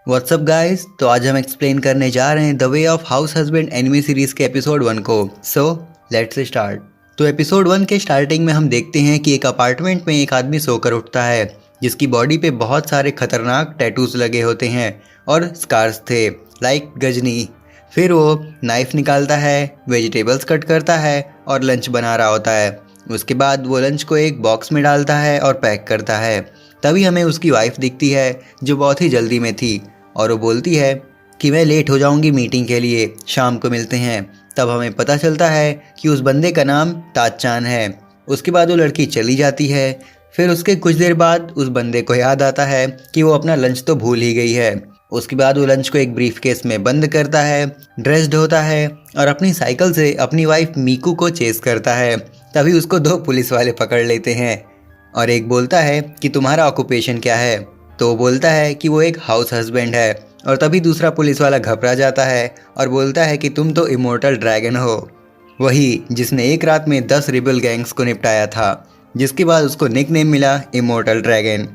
WhatsApp guys, तो आज हम एक्सप्लेन करने जा रहे हैं the way of house husband anime series के एपिसोड 1 को। So let's start. तो एपिसोड 1 के स्टार्टिंग में हम देखते हैं कि एक अपार्टमेंट में एक आदमी सोकर उठता है जिसकी बॉडी पे बहुत सारे खतरनाक टैटूज लगे होते हैं और स्कार्स थे लाइक गजनी। फिर वो नाइफ निकालता है, वेजिटेबल्स कट करता है और लंच बना रहा होता है। उसके बाद वो लंच को एक बॉक्स में डालता है और पैक करता है। तभी हमें उसकी वाइफ दिखती है जो बहुत ही जल्दी में थी और वो बोलती है कि मैं लेट हो जाऊंगी मीटिंग के लिए, शाम को मिलते हैं। तब हमें पता चलता है कि उस बंदे का नाम ताज-चान है। उसके बाद वो लड़की चली जाती है। फिर उसके कुछ देर बाद उस बंदे को याद आता है कि वो अपना लंच तो भूल ही गई है। उसके बाद वो लंच को एक ब्रीफ केस में बंद करता है, ड्रेस्ड होता है और अपनी साइकिल से अपनी वाइफ मीकू को चेस करता है। तभी उसको 2 पुलिस वाले पकड़ लेते हैं और एक बोलता है कि तुम्हारा ऑक्यूपेशन क्या है, तो वो बोलता है कि वो एक हाउस हस्बैंड है। और तभी दूसरा पुलिस वाला घबरा जाता है और बोलता है कि तुम तो इमोर्टल ड्रैगन हो, वही जिसने एक रात में 10 रिबल गैंग्स को निपटाया था, जिसके बाद उसको निकनेम मिला इमोर्टल ड्रैगन।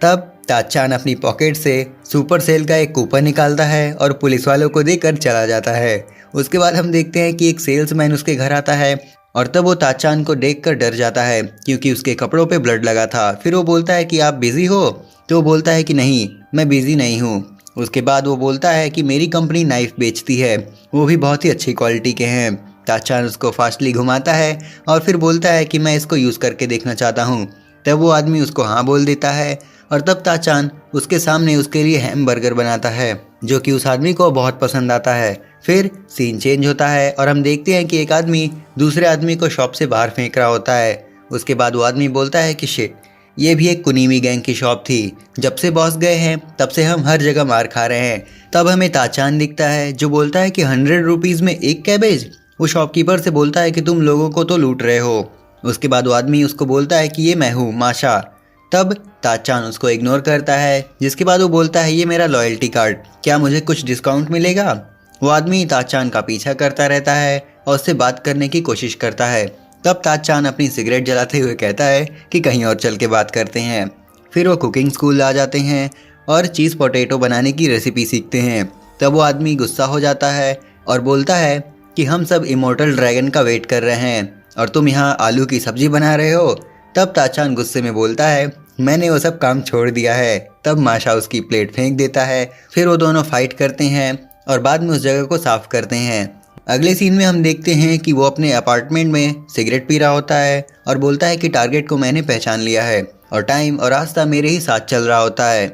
तब ताज-चान अपनी पॉकेट से सुपर सेल का एक कूपन निकालता है और पुलिस वालों को देकर चला जाता है। उसके बाद हम देखते हैं कि एक सेल्समैन उसके घर आता है और तब वो ताज-चान को देखकर डर जाता है क्योंकि उसके कपड़ों पे ब्लड लगा था। फिर वो बोलता है कि आप बिज़ी हो, तो वो बोलता है कि नहीं, मैं बिज़ी नहीं हूँ। उसके बाद वो बोलता है कि मेरी कंपनी नाइफ़ बेचती है, वो भी बहुत ही अच्छी क्वालिटी के हैं। ताज-चान उसको फास्टली घुमाता है और फिर बोलता है कि मैं इसको यूज़ करके देखना चाहता हूँ। तब वो आदमी उसको हाँ बोल देता है और तब ताज-चान उसके सामने उसके लिए हैमबर्गर बनाता है जो कि उस आदमी को बहुत पसंद आता है। फिर सीन चेंज होता है और हम देखते हैं कि एक आदमी दूसरे आदमी को शॉप से बाहर फेंक रहा होता है। उसके बाद वो आदमी बोलता है कि शिट, ये भी एक कुनीमी गैंग की शॉप थी, जब से बॉस गए हैं तब से हम हर जगह मार खा रहे हैं। तब हमें ताज-चान दिखता है जो बोलता है कि 100 रुपीज़ में एक कैबेज। वो शॉपकीपर से बोलता है कि तुम लोगों को तो लूट रहे हो। उसके बाद वो आदमी उसको बोलता है कि ये मैं हूँ, माशा। तब ताज-चान उसको इग्नोर करता है, जिसके बाद वो बोलता है ये मेरा लॉयल्टी कार्ड, क्या मुझे कुछ डिस्काउंट मिलेगा। वो आदमी ताज-चान का पीछा करता रहता है और उससे बात करने की कोशिश करता है। तब ताज-चान अपनी सिगरेट जलाते हुए कहता है कि कहीं और चल के बात करते हैं। फिर वो कुकिंग स्कूल आ जाते हैं और चीज़ पोटैटो बनाने की रेसिपी सीखते हैं। तब वो आदमी गुस्सा हो जाता है और बोलता है कि हम सब इमोर्टल ड्रैगन का वेट कर रहे हैं और तुम यहाँ आलू की सब्जी बना रहे हो। तब ताज-चान गुस्से में बोलता है मैंने वो सब काम छोड़ दिया है। तब माशा उसकी प्लेट फेंक देता है। फिर वो दोनों फाइट करते हैं और बाद में उस जगह को साफ करते हैं। अगले सीन में हम देखते हैं कि वो अपने अपार्टमेंट में सिगरेट पी रहा होता है और बोलता है कि टारगेट को मैंने पहचान लिया है और टाइम और रास्ता मेरे ही साथ चल रहा होता है,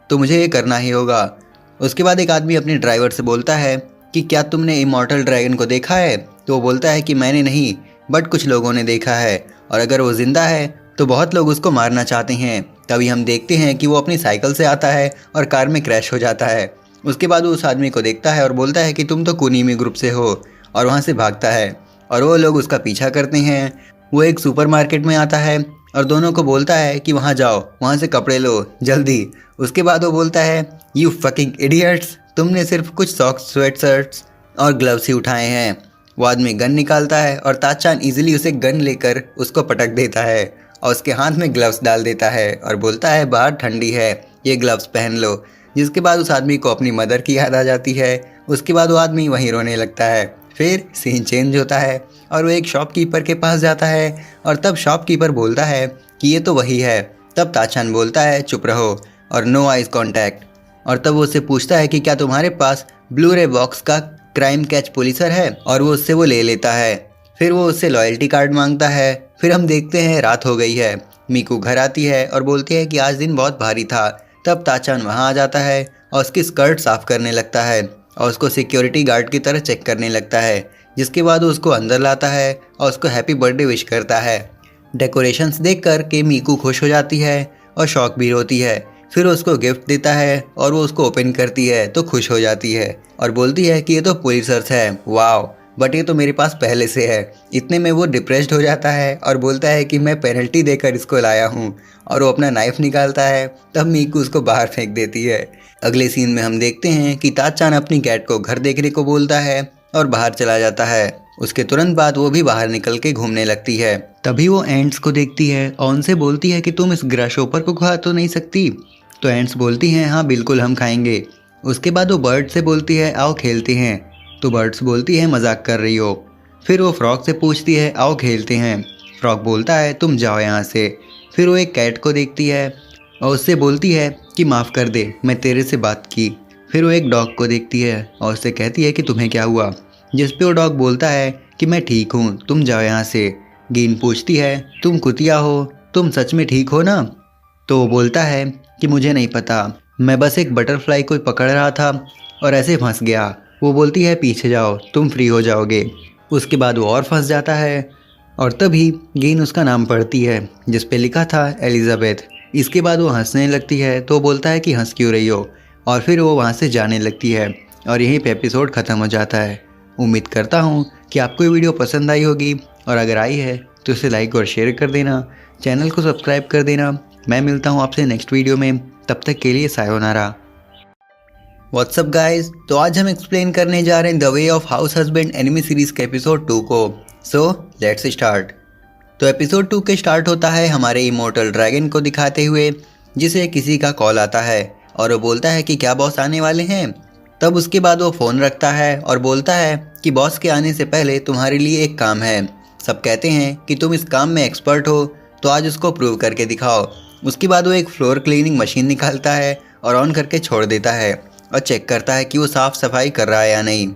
तो मुझे ये करना ही होगा। उसके बाद एक आदमी अपने ड्राइवर से बोलता है कि क्या तुमने इमॉर्टल ड्रैगन को देखा है, तो वो बोलता है कि मैंने नहीं, बट कुछ लोगों ने देखा है और अगर वो जिंदा है तो बहुत लोग उसको मारना चाहते हैं। तभी हम देखते हैं कि वो अपनी साइकिल से आता है और कार में क्रैश हो जाता है। उसके बाद वो उस आदमी को देखता है और बोलता है कि तुम तो कुनीमी ग्रुप से हो, और वहाँ से भागता है और वो लोग उसका पीछा करते हैं। वो एक सुपरमार्केट में आता है और दोनों को बोलता है कि वहाँ जाओ, वहाँ से कपड़े लो जल्दी। उसके बाद वो बोलता है यू फकिंग इडियट्स, तुमने सिर्फ कुछ सॉक्स, स्वेट शर्ट्स और ग्लव्स ही उठाए हैं। वो आदमी गन निकालता है और ताज-चान इजीली उसे गन लेकर उसको पटक देता है और उसके हाथ में ग्लव्स डाल देता है और बोलता है बाहर ठंडी है, ये ग्लव्स पहन लो। जिसके बाद उस आदमी को अपनी मदर की याद आ जाती है। उसके बाद वो आदमी वहीं रोने लगता है। फिर सीन चेंज होता है और वो एक शॉपकीपर के पास जाता है और तब शॉपकीपर बोलता है कि ये तो वही है। तब ताज-चान बोलता है चुप रहो और नो आइज कॉन्टैक्ट। और तब वो उससे पूछता है कि क्या तुम्हारे पास ब्लू रे बॉक्स का क्राइम कैच पुलिसर है, और वो उससे वो ले लेता है। फिर वो उससे लॉयल्टी कार्ड मांगता है। फिर हम देखते हैं रात हो गई है। मीकू घर आती है और बोलती है कि आज दिन बहुत भारी था। तब ताज-चान वहाँ आ जाता है और उसकी स्कर्ट साफ करने लगता है और उसको सिक्योरिटी गार्ड की तरह चेक करने लगता है। जिसके बाद वो उसको अंदर लाता है और उसको हैप्पी बर्थडे विश करता है। डेकोरेशंस देख कर के मीकू खुश हो जाती है और शौक भी होती है। फिर उसको गिफ्ट देता है और वो उसको ओपन करती है तो खुश हो जाती है और बोलती है कि ये तो पुलिसर्स है, वाओ, बट ये तो मेरे पास पहले से है। इतने में वो डिप्रेस्ड हो जाता है और बोलता है कि मैं पेनल्टी देकर इसको लाया हूँ, और वो अपना नाइफ निकालता है। तब मीकू उसको बाहर फेंक देती है। अगले सीन में हम देखते हैं कि ताज-चान अपनी कैट को घर देखने को बोलता है और बाहर चला जाता है। उसके तुरंत बाद वो भी बाहर निकल के घूमने लगती है। तभी वो एंट्स को देखती है और उनसे बोलती है कि तुम इस ग्रासहोपर को खा तो नहीं सकती। तो एंट्स बोलती हैं हाँ बिल्कुल हम खाएंगे। उसके बाद वो बर्ड से बोलती है आओ खेलते हैं। तो बर्ड्स बोलती है मजाक कर रही हो। फिर वो फ्रॉग से पूछती है आओ खेलते हैं। फ्रॉग बोलता है तुम जाओ यहाँ से। फिर वो एक कैट को देखती है और उससे बोलती है कि माफ़ कर दे, मैं तेरे से बात की। फिर वो एक डॉग को देखती है और उससे कहती है कि तुम्हें क्या हुआ, जिस पे वो डॉग बोलता है कि मैं ठीक हूँ, तुम जाओ यहाँ से। गीन पूछती है तुम कुतिया हो, तुम सच में ठीक हो ना? तो वो बोलता है कि मुझे नहीं पता, मैं बस एक बटरफ्लाई को पकड़ रहा था और ऐसे फंस गया। वो बोलती है पीछे जाओ, तुम फ्री हो जाओगे। उसके बाद वो और फंस जाता है और तभी गीन उसका नाम पढ़ती है जिस पे लिखा था एलिजाबेथ। इसके बाद वो हंसने लगती है तो बोलता है कि हंस क्यों रही हो, और फिर वो वहाँ से जाने लगती है और यहीं पे एपिसोड ख़त्म हो जाता है। उम्मीद करता हूँ कि आपको ये वीडियो पसंद आई होगी, और अगर आई है तो इसे लाइक और शेयर कर देना, चैनल को सब्सक्राइब कर देना। मैं मिलता हूँ आपसे नेक्स्ट वीडियो में, तब तक के लिए सायोनारा। व्हाट्सअप गाइस, तो आज हम एक्सप्लेन करने जा रहे हैं the way of house husband enemy series के एपिसोड 2 को। So let's start. तो एपिसोड 2 के स्टार्ट होता है हमारे इमोर्टल ड्रैगन को दिखाते हुए, जिसे किसी का कॉल आता है और वो बोलता है कि क्या बॉस आने वाले हैं। तब उसके बाद वो फ़ोन रखता है और बोलता है कि बॉस के आने से पहले तुम्हारे लिए एक काम है। सब कहते हैं कि तुम इस काम में एक्सपर्ट हो, तो आज उसको प्रूव करके दिखाओ। उसके बाद वो एक फ्लोर क्लीनिंग मशीन निकालता है और ऑन करके छोड़ देता है और चेक करता है कि वो साफ़ सफाई कर रहा है या नहीं,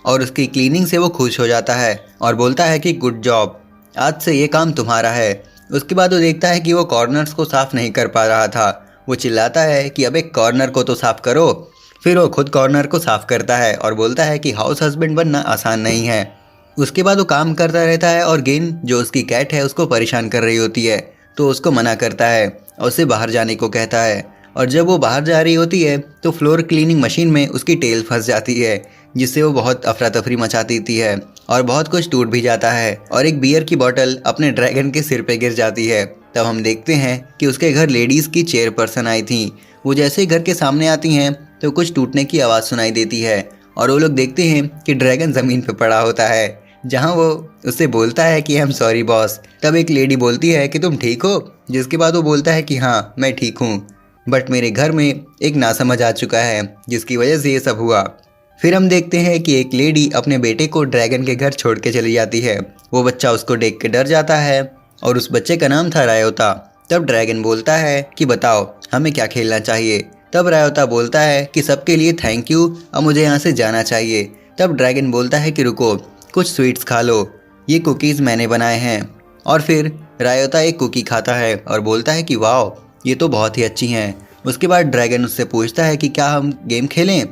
और उसकी क्लीनिंग से वो खुश हो जाता है और बोलता है कि गुड जॉब, आज से ये काम तुम्हारा है। उसके बाद वो देखता है कि वो कॉर्नर्स को साफ़ नहीं कर पा रहा था। वो चिल्लाता है कि अब एक कॉर्नर को तो साफ़ करो। फिर वो खुद कॉर्नर को साफ़ करता है और बोलता है कि हाउस हस्बैंड बनना आसान नहीं है। उसके बाद वो काम करता रहता है और गेन जो उसकी कैट है उसको परेशान कर रही होती है, तो उसको मना करता है और उसे बाहर जाने को कहता है। और जब वो बाहर जा रही होती है तो फ्लोर क्लीनिंग मशीन में उसकी टेल फंस जाती है, जिससे वो बहुत अफरा तफरी मचा देती है और बहुत कुछ टूट भी जाता है, और एक बियर की बोतल अपने ड्रैगन के सिर पे गिर जाती है। तब हम देखते हैं कि उसके घर लेडीज़ की चेयरपर्सन आई थी। वो जैसे ही घर के सामने आती हैं तो कुछ टूटने की आवाज़ सुनाई देती है और वो लोग देखते हैं कि ड्रैगन ज़मीन पर पड़ा होता है, जहाँ वो उससे बोलता है कि आई एम सॉरी बॉस। तब एक लेडी बोलती है कि तुम ठीक हो, जिसके बाद वो बोलता है कि हाँ मैं ठीक हूँ, बट मेरे घर में एक नासमझ आ चुका है जिसकी वजह से ये सब हुआ। फिर हम देखते हैं कि एक लेडी अपने बेटे को ड्रैगन के घर छोड़ के चली जाती है। वो बच्चा उसको देख के डर जाता है और उस बच्चे का नाम था रायोता। तब ड्रैगन बोलता है कि बताओ हमें क्या खेलना चाहिए। तब रायोता बोलता है कि सबके लिए थैंक यू, अब मुझे यहाँ से जाना चाहिए। तब ड्रैगन बोलता है कि रुको, कुछ स्वीट्स खा लो, ये कुकीज़ मैंने बनाए हैं। और फिर रायोता एक कुकी खाता है और बोलता है कि वाह, ये तो बहुत ही अच्छी हैं। उसके बाद ड्रैगन उससे पूछता है कि क्या हम गेम खेलें।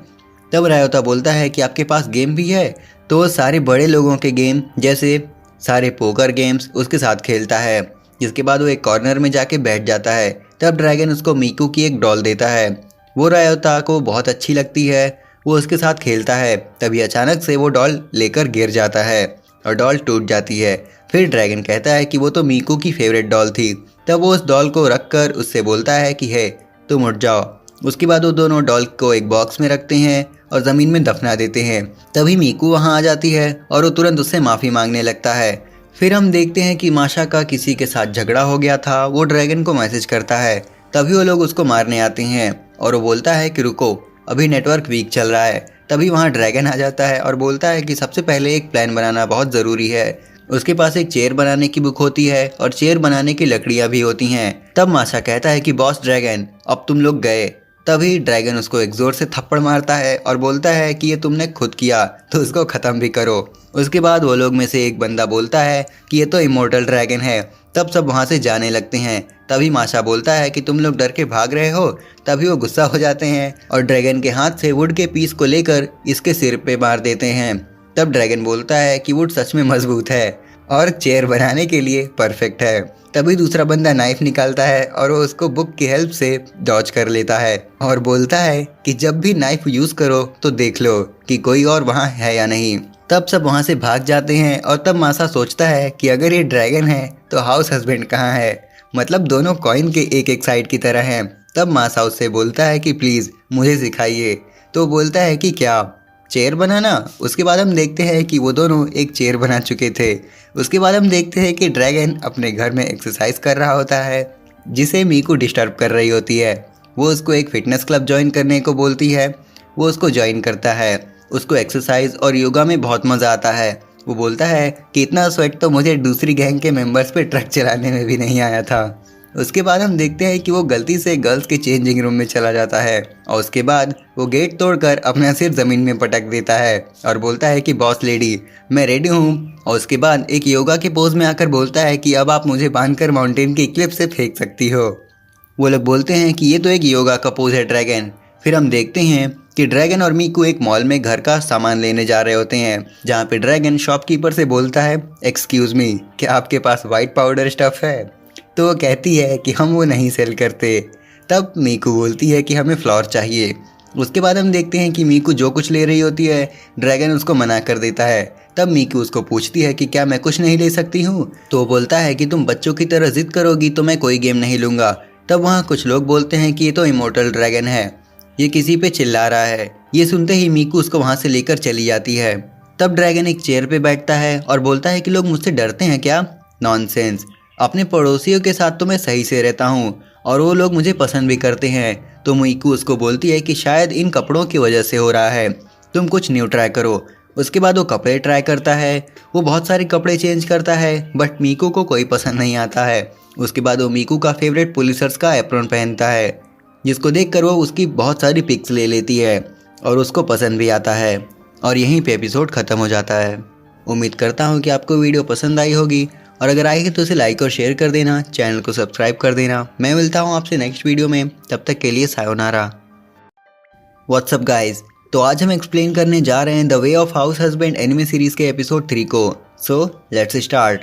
तब रायोता बोलता है कि आपके पास गेम भी है, तो वो सारे बड़े लोगों के गेम जैसे सारे पोकर गेम्स उसके साथ खेलता है। जिसके बाद वो एक कॉर्नर में जाके बैठ जाता है। तब ड्रैगन उसको मीकू की एक डॉल देता है। वो रायोता को बहुत अच्छी लगती है, वो उसके साथ खेलता है। तभी अचानक से वो डॉल लेकर गिर जाता है और डॉल टूट जाती है। फिर ड्रैगन कहता है कि वो तो मीकू की फेवरेट डॉल थी। तब वो उस डॉल को रख कर उससे बोलता है कि हे तुम उठ जाओ। उसके बाद वो दोनों डॉल को एक बॉक्स में रखते हैं और ज़मीन में दफना देते हैं। तभी मीकू वहाँ आ जाती है और वो तुरंत उससे माफ़ी मांगने लगता है। फिर हम देखते हैं कि माशा का किसी के साथ झगड़ा हो गया था। वो ड्रैगन को मैसेज करता है, तभी वो लोग उसको मारने आते हैं और वो बोलता है कि रुको, अभी नेटवर्क वीक चल रहा है। तभी वहाँ ड्रैगन आ जाता है और बोलता है कि सबसे पहले एक प्लान बनाना बहुत ज़रूरी है। उसके पास एक चेयर बनाने की बुक होती है और चेयर बनाने की लकड़ियाँ भी होती हैं। तब माशा कहता है कि बॉस ड्रैगन, अब तुम लोग गए। तभी ड्रैगन उसको एक ज़ोर से थप्पड़ मारता है और बोलता है कि ये तुमने खुद किया तो उसको ख़त्म भी करो। उसके बाद वो लोग में से एक बंदा बोलता है कि ये तो इमोर्टल ड्रैगन है। तब सब वहाँ से जाने लगते हैं। तभी माशा बोलता है कि तुम लोग डर के भाग रहे हो। तभी वो गुस्सा हो जाते हैं और ड्रैगन के हाथ से वुड के पीस को लेकर इसके सिर पे मार देते हैं। तब ड्रैगन बोलता है कि वुड सच में मजबूत है और चेयर बनाने के लिए परफेक्ट है। तभी दूसरा बंदा नाइफ निकालता है और वो उसको बुक की हेल्प से डॉज कर लेता है और बोलता है कि जब भी नाइफ यूज़ करो तो देख लो कि कोई और वहाँ है या नहीं। तब सब वहाँ से भाग जाते हैं और तब माशा सोचता है कि अगर ये ड्रैगन है तो हाउस हस्बैंड कहाँ है, मतलब दोनों कॉइन के एक एक साइड की तरह हैं। तब माशा उससे बोलता है कि प्लीज़ मुझे सिखाइए। तो बोलता है कि क्या, चेयर बनाना। उसके बाद हम देखते हैं कि वो दोनों एक चेयर बना चुके थे। उसके बाद हम देखते हैं कि ड्रैगन अपने घर में एक्सरसाइज कर रहा होता है, जिसे मीकू डिस्टर्ब कर रही होती है। वो उसको एक फ़िटनेस क्लब ज्वाइन करने को बोलती है। वो उसको ज्वाइन करता है। उसको एक्सरसाइज और योगा में बहुत मज़ा आता है। वो बोलता है कि इतना स्वेट तो मुझे दूसरी गैंग के मेंबर्स पे ट्रक चलाने में भी नहीं आया था। उसके बाद हम देखते हैं कि वो गलती से गर्ल्स के चेंजिंग रूम में चला जाता है और उसके बाद वो गेट तोड़कर अपना सिर ज़मीन में पटक देता है और बोलता है कि बॉस लेडी मैं रेडी हूँ। और उसके बाद एक योगा के पोज में आकर बोलता है कि अब आप मुझे बांधकर माउंटेन की क्लिफ से फेंक सकती हो। वो लोग बोलते हैं कि ये तो एक योगा का पोज है ड्रैगन। फिर हम देखते हैं कि ड्रैगन और मीकू एक मॉल में घर का सामान लेने जा रहे होते हैं, जहाँ पे ड्रैगन शॉपकीपर से बोलता है एक्सक्यूज़ मी, क्या आपके पास वाइट पाउडर स्टफ़ है? तो वो कहती है कि हम वो नहीं सेल करते। तब मीकू बोलती है कि हमें फ्लोर चाहिए। उसके बाद हम देखते हैं कि मीकू जो कुछ ले रही होती है ड्रैगन उसको मना कर देता है। तब मीकू उसको पूछती है कि क्या मैं कुछ नहीं ले सकती हूँ? तो वो बोलता है कि तुम बच्चों की तरह जिद करोगी तो मैं कोई गेम नहीं लूँगा। तब वहाँ कुछ लोग बोलते हैं कि ये तो इमोर्टल ड्रैगन है, ये किसी पे चिल्ला रहा है। ये सुनते ही मीकू उसको वहाँ से लेकर चली जाती है। तब ड्रैगन एक चेयर पे बैठता है और बोलता है कि लोग मुझसे डरते हैं क्या? नॉनसेंस, अपने पड़ोसियों के साथ तो मैं सही से रहता हूँ और वो लोग मुझे पसंद भी करते हैं। तो मीकू उसको बोलती है कि शायद इन कपड़ों की वजह से हो रहा है, तुम कुछ न्यू ट्राई करो। उसके बाद वो कपड़े ट्राई करता है। वो बहुत सारे कपड़े चेंज करता है बट मीकू को कोई पसंद नहीं आता है। उसके बाद वो मीकू का फेवरेट पुलिसर्स का एप्रॉन पहनता है, जिसको देखकर वो उसकी बहुत सारी पिक्स ले लेती है और उसको पसंद भी आता है। और यहीं पे एपिसोड ख़त्म हो जाता है। उम्मीद करता हूँ कि आपको वीडियो पसंद आई होगी और अगर आई है तो इसे लाइक और शेयर कर देना, चैनल को सब्सक्राइब कर देना। मैं मिलता हूँ आपसे नेक्स्ट वीडियो में, तब तक के लिए सायोनारा। व्हाट्सअप गाइज, तो आज हम एक्सप्लेन करने जा रहे हैं the way of house husband anime series के एपिसोड 3 को। So let's start.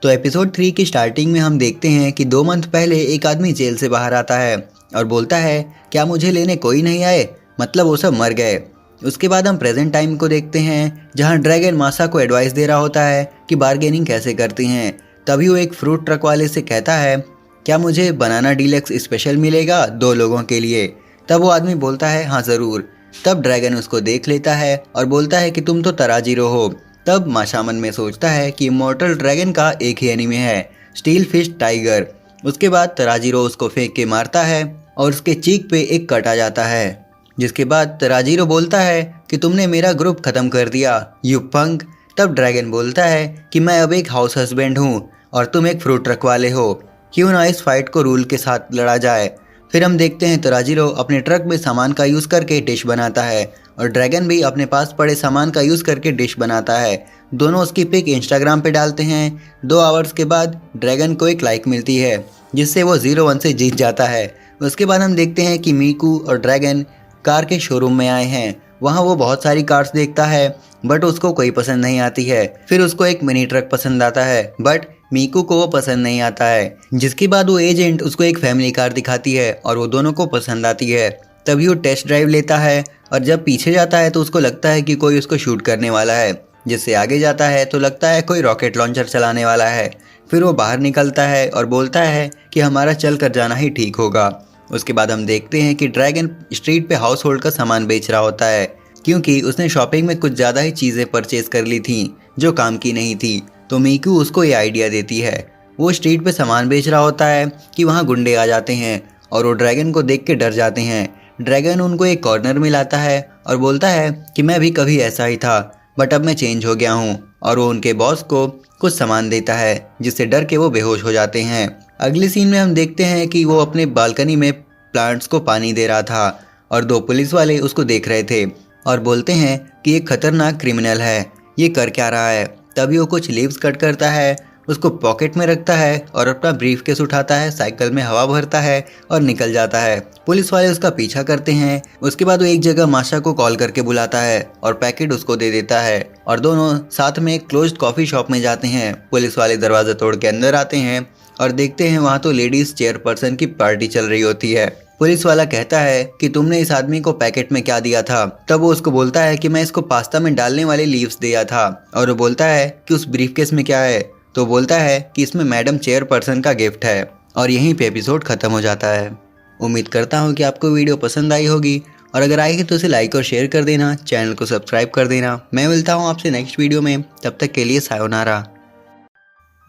तो एपिसोड 3 की स्टार्टिंग में हम देखते हैं कि 2 मंथ पहले एक आदमी जेल से बाहर आता है और बोलता है क्या मुझे लेने कोई नहीं आए, मतलब वो सब मर गए। उसके बाद हम प्रेजेंट टाइम को देखते हैं जहां ड्रैगन मासा को एडवाइस दे रहा होता है कि बार्गेनिंग कैसे करती हैं। तभी वो एक फ्रूट ट्रक वाले से कहता है क्या मुझे बनाना डीलक्स स्पेशल मिलेगा 2 लोगों के लिए? तब वो आदमी बोलता है हाँ ज़रूर। तब ड्रैगन उसको देख लेता है और बोलता है कि तुम तो तराजीरो हो। तब माशा मन में सोचता है कि इमॉर्टल ड्रैगन का एक ही एनीमे है, स्टील फिश टाइगर। उसके बाद तराजीरो उसको फेंक के मारता है और उसके चीक पे एक कट आ जाता है, जिसके बाद तराजीरो बोलता है कि तुमने मेरा ग्रुप ख़त्म कर दिया यू पंक। तब ड्रैगन बोलता है कि मैं अब एक हाउस हस्बैंड हूँ और तुम एक फ्रूट ट्रक वाले हो, क्यों ना इस फाइट को रूल के साथ लड़ा जाए। फिर हम देखते हैं तराजीरो अपने ट्रक में सामान का यूज़ करके डिश बनाता है और ड्रैगन भी अपने पास पड़े सामान का यूज़ करके डिश बनाता है। दोनों उसकी पिक इंस्टाग्राम पे डालते हैं। 2 आवर्स के बाद ड्रैगन को एक लाइक मिलती है, जिससे वो 0-1 से जीत जाता है। उसके बाद हम देखते हैं कि मीकू और ड्रैगन कार के शोरूम में आए हैं। वहाँ वो बहुत सारी कार्स देखता है बट उसको कोई पसंद नहीं आती है। फिर उसको एक मिनी ट्रक पसंद आता है बट मीकू को वो पसंद नहीं आता है, जिसके बाद वो एजेंट उसको एक फैमिली कार दिखाती है और वो दोनों को पसंद आती है। तभी वो टेस्ट ड्राइव लेता है और जब पीछे जाता है तो उसको लगता है कि कोई उसको शूट करने वाला है। जिससे आगे जाता है तो लगता है कोई रॉकेट लॉन्चर चलाने वाला है। फिर वो बाहर निकलता है और बोलता है कि हमारा चल कर जाना ही ठीक होगा। उसके बाद हम देखते हैं कि ड्रैगन स्ट्रीट पे हाउस होल्ड का सामान बेच रहा होता है, क्योंकि उसने शॉपिंग में कुछ ज़्यादा ही चीज़ें परचेज कर ली थी जो काम की नहीं थी। तो मीकू उसको ये आइडिया देती है। वो स्ट्रीट पे सामान बेच रहा होता है कि वहाँ गुंडे आ जाते हैं और वो ड्रैगन को देख के डर जाते हैं। ड्रैगन उनको एक कॉर्नर में लाता है और बोलता है कि मैं भी कभी ऐसा ही था बट अब मैं चेंज हो गया हूँ, और वो उनके बॉस को कुछ सामान देता है जिससे डर के वो बेहोश हो जाते हैं। अगले सीन में हम देखते हैं कि वो अपने बालकनी में प्लांट्स को पानी दे रहा था और 2 पुलिस वाले उसको देख रहे थे और बोलते हैं कि एक खतरनाक क्रिमिनल है, ये कर क्या रहा है। तभी वो कुछ लीव्स कट करता है, उसको पॉकेट में रखता है और अपना ब्रीफ केस उठाता है, साइकिल में हवा भरता है और निकल जाता है। पुलिस वाले उसका पीछा करते हैं। उसके बाद वो एक जगह माशा को कॉल करके बुलाता है और पैकेट उसको दे देता है और दोनों साथ में एक क्लोज्ड कॉफ़ी शॉप में जाते हैं। पुलिस वाले दरवाज़ा तोड़ के अंदर आते हैं और देखते हैं वहाँ तो लेडीज़ चेयरपर्सन की पार्टी चल रही होती है। पुलिस वाला कहता है कि तुमने इस आदमी को पैकेट में क्या दिया था? तब वो उसको बोलता है कि मैं इसको पास्ता में डालने वाले लीव्स दिया था। और वो बोलता है कि उस ब्रीफकेस में क्या है? तो बोलता है कि इसमें मैडम चेयरपर्सन का गिफ्ट है। और यहीं पे एपिसोड खत्म हो जाता है। उम्मीद करता हूँ कि आपको वीडियो पसंद आई होगी और अगर आई है तो इसे लाइक और शेयर कर देना, चैनल को सब्सक्राइब कर देना। मैं मिलता हूँ आपसे नेक्स्ट वीडियो में, तब तक के लिए सायोनारा।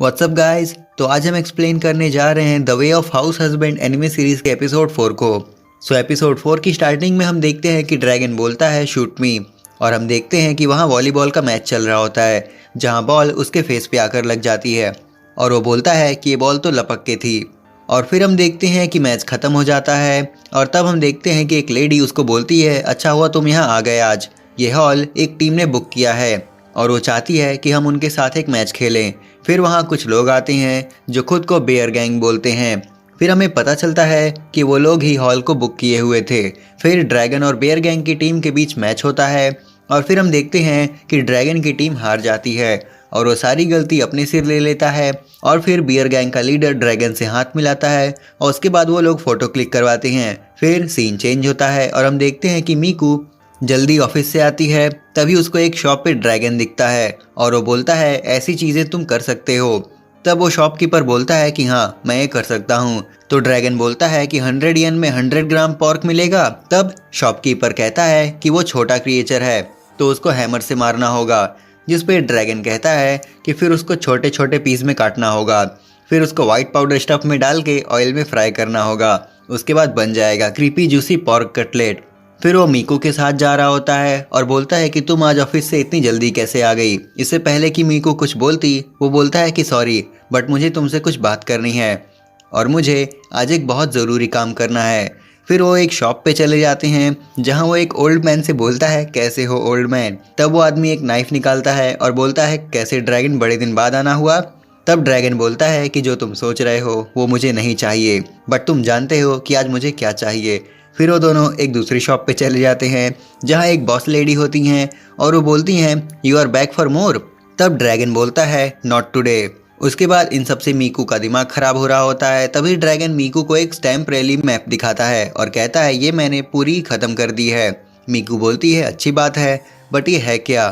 व्हाट्सअप गाइज, तो आज हम एक्सप्लेन करने जा रहे हैं the way of house husband anime series के एपिसोड 4 को। सो एपिसोड 4 की स्टार्टिंग में हम देखते हैं कि ड्रैगन बोलता है शूट मी, और हम देखते हैं कि वहाँ वॉलीबॉल का मैच चल रहा होता है जहाँ बॉल उसके फेस पे आकर लग जाती है और वो बोलता है कि ये बॉल तो लपक के थी। और फिर हम देखते हैं कि मैच ख़त्म हो जाता है और तब हम देखते हैं कि एक लेडी उसको बोलती है अच्छा हुआ तुम यहाँ आ गए आज, ये हॉल एक टीम ने बुक किया है और वो चाहती है कि हम उनके साथ एक मैच खेलें। फिर वहाँ कुछ लोग आते हैं जो खुद को बेयर गैंग बोलते हैं। फिर हमें पता चलता है कि वो लोग ही हॉल को बुक किए हुए थे। फिर ड्रैगन और बेयर गैंग की टीम के बीच मैच होता है और फिर हम देखते हैं कि ड्रैगन की टीम हार जाती है और वो सारी गलती अपने सिर ले लेता है। और फिर बियर गैंग का लीडर ड्रैगन से हाथ मिलाता है और उसके बाद वो लोग फ़ोटो क्लिक करवाते हैं। फिर सीन चेंज होता है और हम देखते हैं कि मीकू जल्दी ऑफिस से आती है। तभी उसको एक शॉप पे ड्रैगन दिखता है और वो बोलता है ऐसी चीज़ें तुम कर सकते हो। तब वो शॉपकीपर बोलता है कि हाँ मैं ये कर सकता हूँ। तो ड्रैगन बोलता है कि 100 येन में 100 ग्राम पोर्क मिलेगा। तब शॉपकीपर कहता है कि वो छोटा क्रिएचर है तो उसको हैमर से मारना होगा, जिस पे ड्रैगन कहता है कि फिर उसको छोटे छोटे पीस में काटना होगा, फिर उसको वाइट पाउडर स्टफ में डाल के ऑयल में फ्राई करना होगा, उसके बाद बन जाएगा क्रीपी जूसी पोर्क कटलेट। फिर वो मीकू के साथ जा रहा होता है और बोलता है कि तुम आज ऑफिस से इतनी जल्दी कैसे आ गई। इससे पहले कि मीकू कुछ बोलती वो बोलता है कि सॉरी बट मुझे तुमसे कुछ बात करनी है और मुझे आज एक बहुत ज़रूरी काम करना है। फिर वो एक शॉप पे चले जाते हैं जहाँ वो एक ओल्ड मैन से बोलता है कैसे हो ओल्ड मैन। तब वो आदमी एक नाइफ निकालता है और बोलता है कैसे ड्रैगन बड़े दिन बाद आना हुआ। तब ड्रैगन बोलता है कि जो तुम सोच रहे हो वो मुझे नहीं चाहिए बट तुम जानते हो कि आज मुझे क्या चाहिए। फिर वो दोनों एक दूसरी शॉप पे चले जाते हैं जहाँ एक बॉस लेडी होती हैं और वो बोलती हैं you are back for more. तब ड्रैगन बोलता है नॉट टुडे। उसके बाद इन सबसे मीकू का दिमाग खराब हो रहा होता है। तभी ड्रैगन मीकू को एक स्टैम्प रैली मैप दिखाता है और कहता है ये मैंने पूरी ख़त्म कर दी है। मीकू बोलती है अच्छी बात है बट ये है क्या।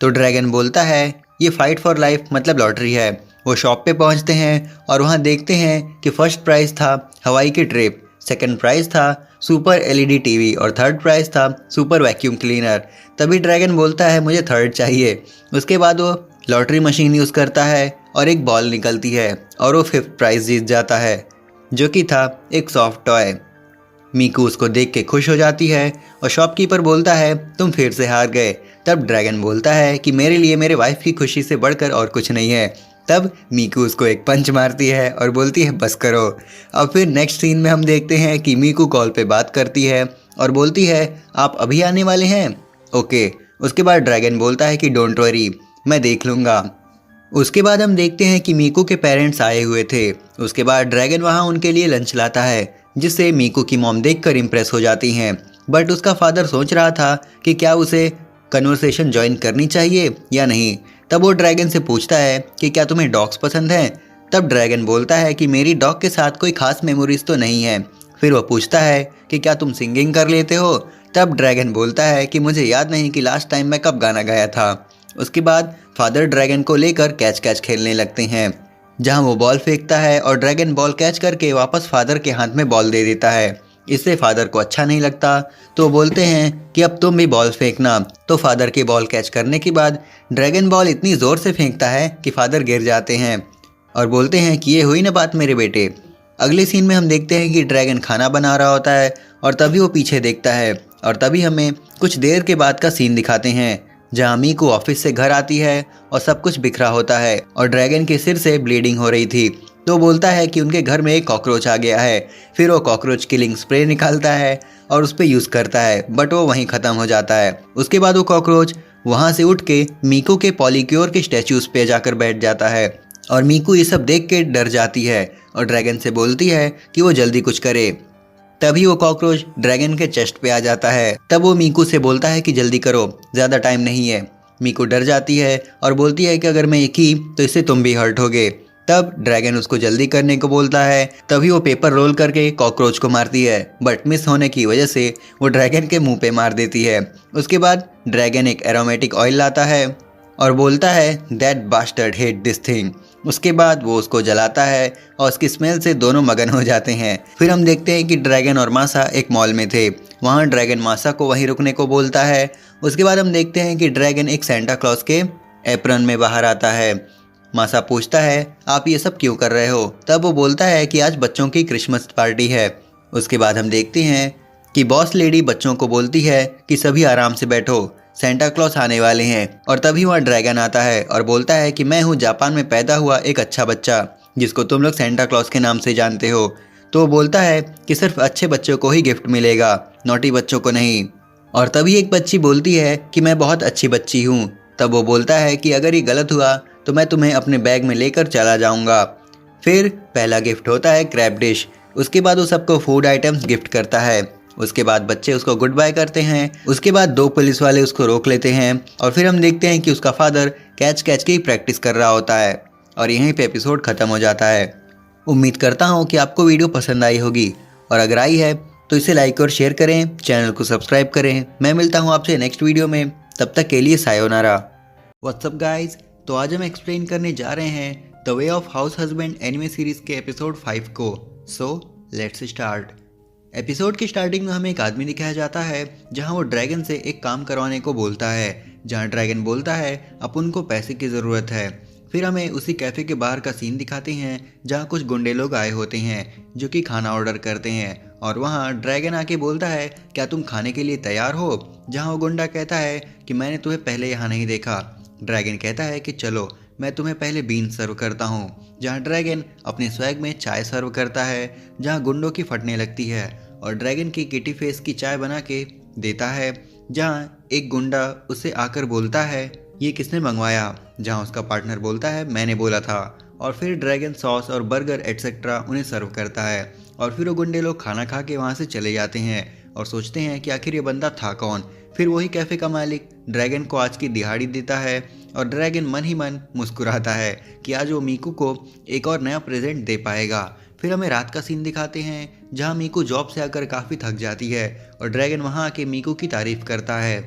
तो ड्रैगन बोलता है ये फाइट फॉर लाइफ मतलब लॉटरी है। वो शॉप पे पहुंचते हैं और वहाँ देखते हैं कि फर्स्ट प्राइज़ था हवाई की ट्रिप, सेकंड प्राइज़ था सुपर एलईडी टीवी और थर्ड प्राइज़ था सुपर वैक्यूम क्लीनर। तभी ड्रैगन बोलता है मुझे थर्ड चाहिए। उसके बाद वो लॉटरी मशीन यूज़ करता है और एक बॉल निकलती है और वो फिफ्थ प्राइज़ जीत जाता है जो कि था एक सॉफ्ट टॉय। मीकू उसको देख के खुश हो जाती है और शॉपकीपर बोलता है तुम फिर से हार गए। तब ड्रैगन बोलता है कि मेरे लिए मेरे वाइफ की खुशी से बढ़कर और कुछ नहीं है। तब मीकू उसको एक पंच मारती है और बोलती है बस करो। अब फिर नेक्स्ट सीन में हम देखते हैं कि मीकू कॉल पे बात करती है और बोलती है आप अभी आने वाले हैं ओके। उसके बाद ड्रैगन बोलता है कि डोंट वरी मैं देख लूँगा। उसके बाद हम देखते हैं कि मीकू के पेरेंट्स आए हुए थे। उसके बाद ड्रैगन वहाँ उनके लिए लंच लाता है जिससे मीकू की मॉम देखकर इम्प्रेस हो जाती हैं। बट उसका फादर सोच रहा था कि क्या उसे कन्वर्सेशन ज्वाइन करनी चाहिए या नहीं। तब वो ड्रैगन से पूछता है कि क्या तुम्हें डॉग्स पसंद हैं। तब ड्रैगन बोलता है कि मेरी डॉग के साथ कोई खास मेमोरीज तो नहीं है। फिर वो पूछता है कि क्या तुम सिंगिंग कर लेते हो। तब ड्रैगन बोलता है कि मुझे याद नहीं कि लास्ट टाइम मैं कब गाना गाया था। उसके बाद फादर ड्रैगन को लेकर कैच कैच खेलने लगते हैं जहां वो बॉल फेंकता है और ड्रैगन बॉल कैच करके वापस फादर के हाथ में बॉल दे देता है। इससे फादर को अच्छा नहीं लगता तो बोलते हैं कि अब तुम भी बॉल फेंकना। तो फादर के बॉल कैच करने के बाद ड्रैगन बॉल इतनी ज़ोर से फेंकता है कि फादर गिर जाते हैं और बोलते हैं कि ये हुई ना बात मेरे बेटे। अगले सीन में हम देखते हैं कि ड्रैगन खाना बना रहा होता है और तभी वो पीछे देखता है और तभी हमें कुछ देर के बाद का सीन दिखाते हैं जहाँ मीकू ऑफिस से घर आती है और सब कुछ बिखरा होता है और ड्रैगन के सिर से ब्लीडिंग हो रही थी। तो बोलता है कि उनके घर में एक कॉकरोच आ गया है। फिर वो कॉकरोच किलिंग स्प्रे निकालता है और उस पर यूज़ करता है बट वो वहीं ख़त्म हो जाता है। उसके बाद वो कॉकरोच वहाँ से उठ के मीकू के पॉलीक्योर के स्टैचूज़ पे जाकर बैठ जाता है और मीकू ये सब देख के डर जाती है और ड्रैगन से बोलती है कि वो जल्दी कुछ करे। तभी वो कॉकरोच ड्रैगन के चेस्ट पे आ जाता है। तब वो मीकू से बोलता है कि जल्दी करो ज़्यादा टाइम नहीं है। मीकू डर जाती है और बोलती है कि अगर मैं ये की तो इससे तुम भी हर्ट होगे। तब ड्रैगन उसको जल्दी करने को बोलता है। तभी वो पेपर रोल करके कॉकरोच को मारती है बट मिस होने की वजह से वो ड्रैगन के मुंह पे मार देती है। उसके बाद ड्रैगन एक एरोमेटिक ऑयल लाता है और बोलता है that bastard hate this thing. उसके बाद वो उसको जलाता है और उसकी स्मेल से दोनों मगन हो जाते हैं। फिर हम देखते हैं कि ड्रैगन और मासा एक मॉल में थे। वहाँ ड्रैगन मासा को वहीं रुकने को बोलता है। उसके बाद हम देखते हैं कि ड्रैगन एक सेंटा क्लॉज के एप्रन में बाहर आता है। मासा पूछता है आप ये सब क्यों कर रहे हो। तब वो बोलता है कि आज बच्चों की क्रिसमस पार्टी है। उसके बाद हम देखते हैं कि बॉस लेडी बच्चों को बोलती है कि सभी आराम से बैठो, सेंटा क्लॉस आने वाले हैं। और तभी वहाँ ड्रैगन आता है और बोलता है कि मैं हूँ जापान में पैदा हुआ एक अच्छा बच्चा जिसको तुम लोग सेंटा क्लॉस के नाम से जानते हो। तो वो बोलता है कि सिर्फ अच्छे बच्चों को ही गिफ्ट मिलेगा, नॉटी बच्चों को नहीं। और तभी एक बच्ची बोलती है कि मैं बहुत अच्छी बच्ची हूँ। तब वो बोलता है कि अगर ये गलत हुआ तो मैं तुम्हें अपने बैग में लेकर चला जाऊँगा। फिर पहला गिफ्ट होता है क्रैब डिश। उसके बाद वो सबको फूड आइटम्स गिफ्ट करता है। उसके बाद बच्चे उसको गुड बाय करते हैं। उसके बाद दो पुलिस वाले उसको रोक लेते हैं और फिर हम देखते हैं कि उसका फादर कैच कैच की प्रैक्टिस कर रहा होता है। और यहीं पे एपिसोड ख़त्म हो जाता है। उम्मीद करता हूँ कि आपको वीडियो पसंद आई होगी, और अगर आई है तो इसे लाइक और शेयर करें, चैनल को सब्सक्राइब करें। मैं मिलता हूँ आपसे नेक्स्ट वीडियो में, तब तक के लिए सायोनारा। व्हाट्सअप गाइज, तो आज हम एक्सप्लेन करने जा रहे हैं the way of house husband anime series के एपिसोड 5 को। So let's start. एपिसोड की स्टार्टिंग में हमें एक आदमी दिखाया जाता है जहां वो ड्रैगन से एक काम करवाने को बोलता है, जहां ड्रैगन बोलता है अपन को पैसे की ज़रूरत है। फिर हमें उसी कैफ़े के बाहर का सीन दिखाते हैं जहां कुछ गुंडे लोग आए होते हैं जो कि खाना ऑर्डर करते हैं। और वहां ड्रैगन आके बोलता है क्या तुम खाने के लिए तैयार हो, जहां वो गुंडा कहता है कि मैंने तुम्हें पहले यहाँ नहीं देखा। ड्रैगन कहता है कि चलो मैं तुम्हें पहले बीन सर्व करता हूँ, जहाँ ड्रैगन अपने स्वैग में चाय सर्व करता है, जहाँ गुंडों की फटने लगती है और ड्रैगन की किटी फेस की चाय बना के देता है, जहाँ एक गुंडा उससे आकर बोलता है ये किसने मंगवाया, जहाँ उसका पार्टनर बोलता है मैंने बोला था। और फिर ड्रैगन सॉस और बर्गर एटसेट्रा उन्हें सर्व करता है। और फिर वो गुंडे लोग खाना खा के वहाँ से चले जाते हैं और सोचते हैं कि आखिर ये बंदा था कौन। फिर वही कैफ़े का मालिक ड्रैगन को आज की दिहाड़ी देता है और ड्रैगन मन ही मन मुस्कुराता है कि आज वो मीकू को एक और नया प्रेजेंट दे पाएगा। फिर हमें रात का सीन दिखाते हैं जहाँ मीकू जॉब से आकर काफ़ी थक जाती है और ड्रैगन वहाँ आके मीकू की तारीफ करता है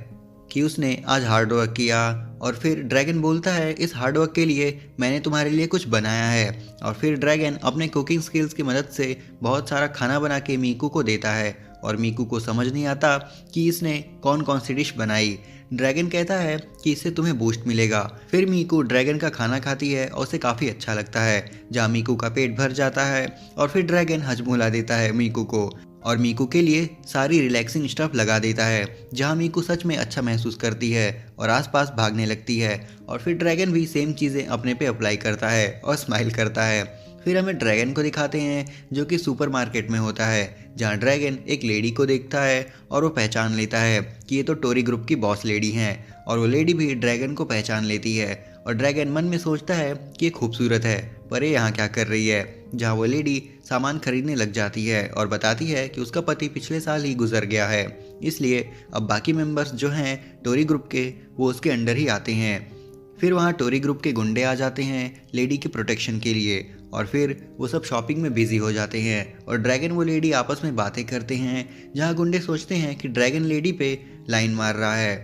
कि उसने आज हार्ड वर्क किया। और फिर ड्रैगन बोलता है इस हार्ड वर्क के लिए मैंने तुम्हारे लिए कुछ बनाया है। और फिर ड्रैगन अपने कुकिंग स्किल्स की मदद से बहुत सारा खाना बना के मीकू को देता है और मीकू को समझ नहीं आता कि इसने कौन कौन सी डिश बनाई। ड्रैगन कहता है कि इससे तुम्हें बूस्ट मिलेगा। फिर मीकू ड्रैगन का खाना खाती है और उसे काफ़ी अच्छा लगता है, जहाँ मीकू का पेट भर जाता है। और फिर ड्रैगन हजमोला देता है मीकू को और मीकू के लिए सारी रिलैक्सिंग स्टफ लगा देता है, जहाँ मीकू सच में अच्छा महसूस करती है और आसपास भागने लगती है। और फिर ड्रैगन भी सेम चीज़ें अपने पे अप्लाई करता है और स्माइल करता है। फिर हमें ड्रैगन को दिखाते हैं जो कि सुपरमार्केट में होता है, जहाँ ड्रैगन एक लेडी को देखता है और वो पहचान लेता है कि ये तो टोरी ग्रुप की बॉस लेडी हैं। और वो लेडी भी ड्रैगन को पहचान लेती है और ड्रैगन मन में सोचता है कि ये खूबसूरत है पर ये यहाँ क्या कर रही है, जहाँ वो लेडी सामान खरीदने लग जाती है और बताती है कि उसका पति पिछले साल ही गुजर गया है, इसलिए अब बाकी मेंबर्स जो हैं टोरी ग्रुप के वो उसके अंडर ही आते हैं। फिर वहाँ टोरी ग्रुप के गुंडे आ जाते हैं लेडी के प्रोटेक्शन के लिए और फिर वो सब शॉपिंग में बिजी हो जाते हैं और ड्रैगन वो लेडी आपस में बातें करते हैं, जहाँ गुंडे सोचते हैं कि ड्रैगन लेडी पे लाइन मार रहा है।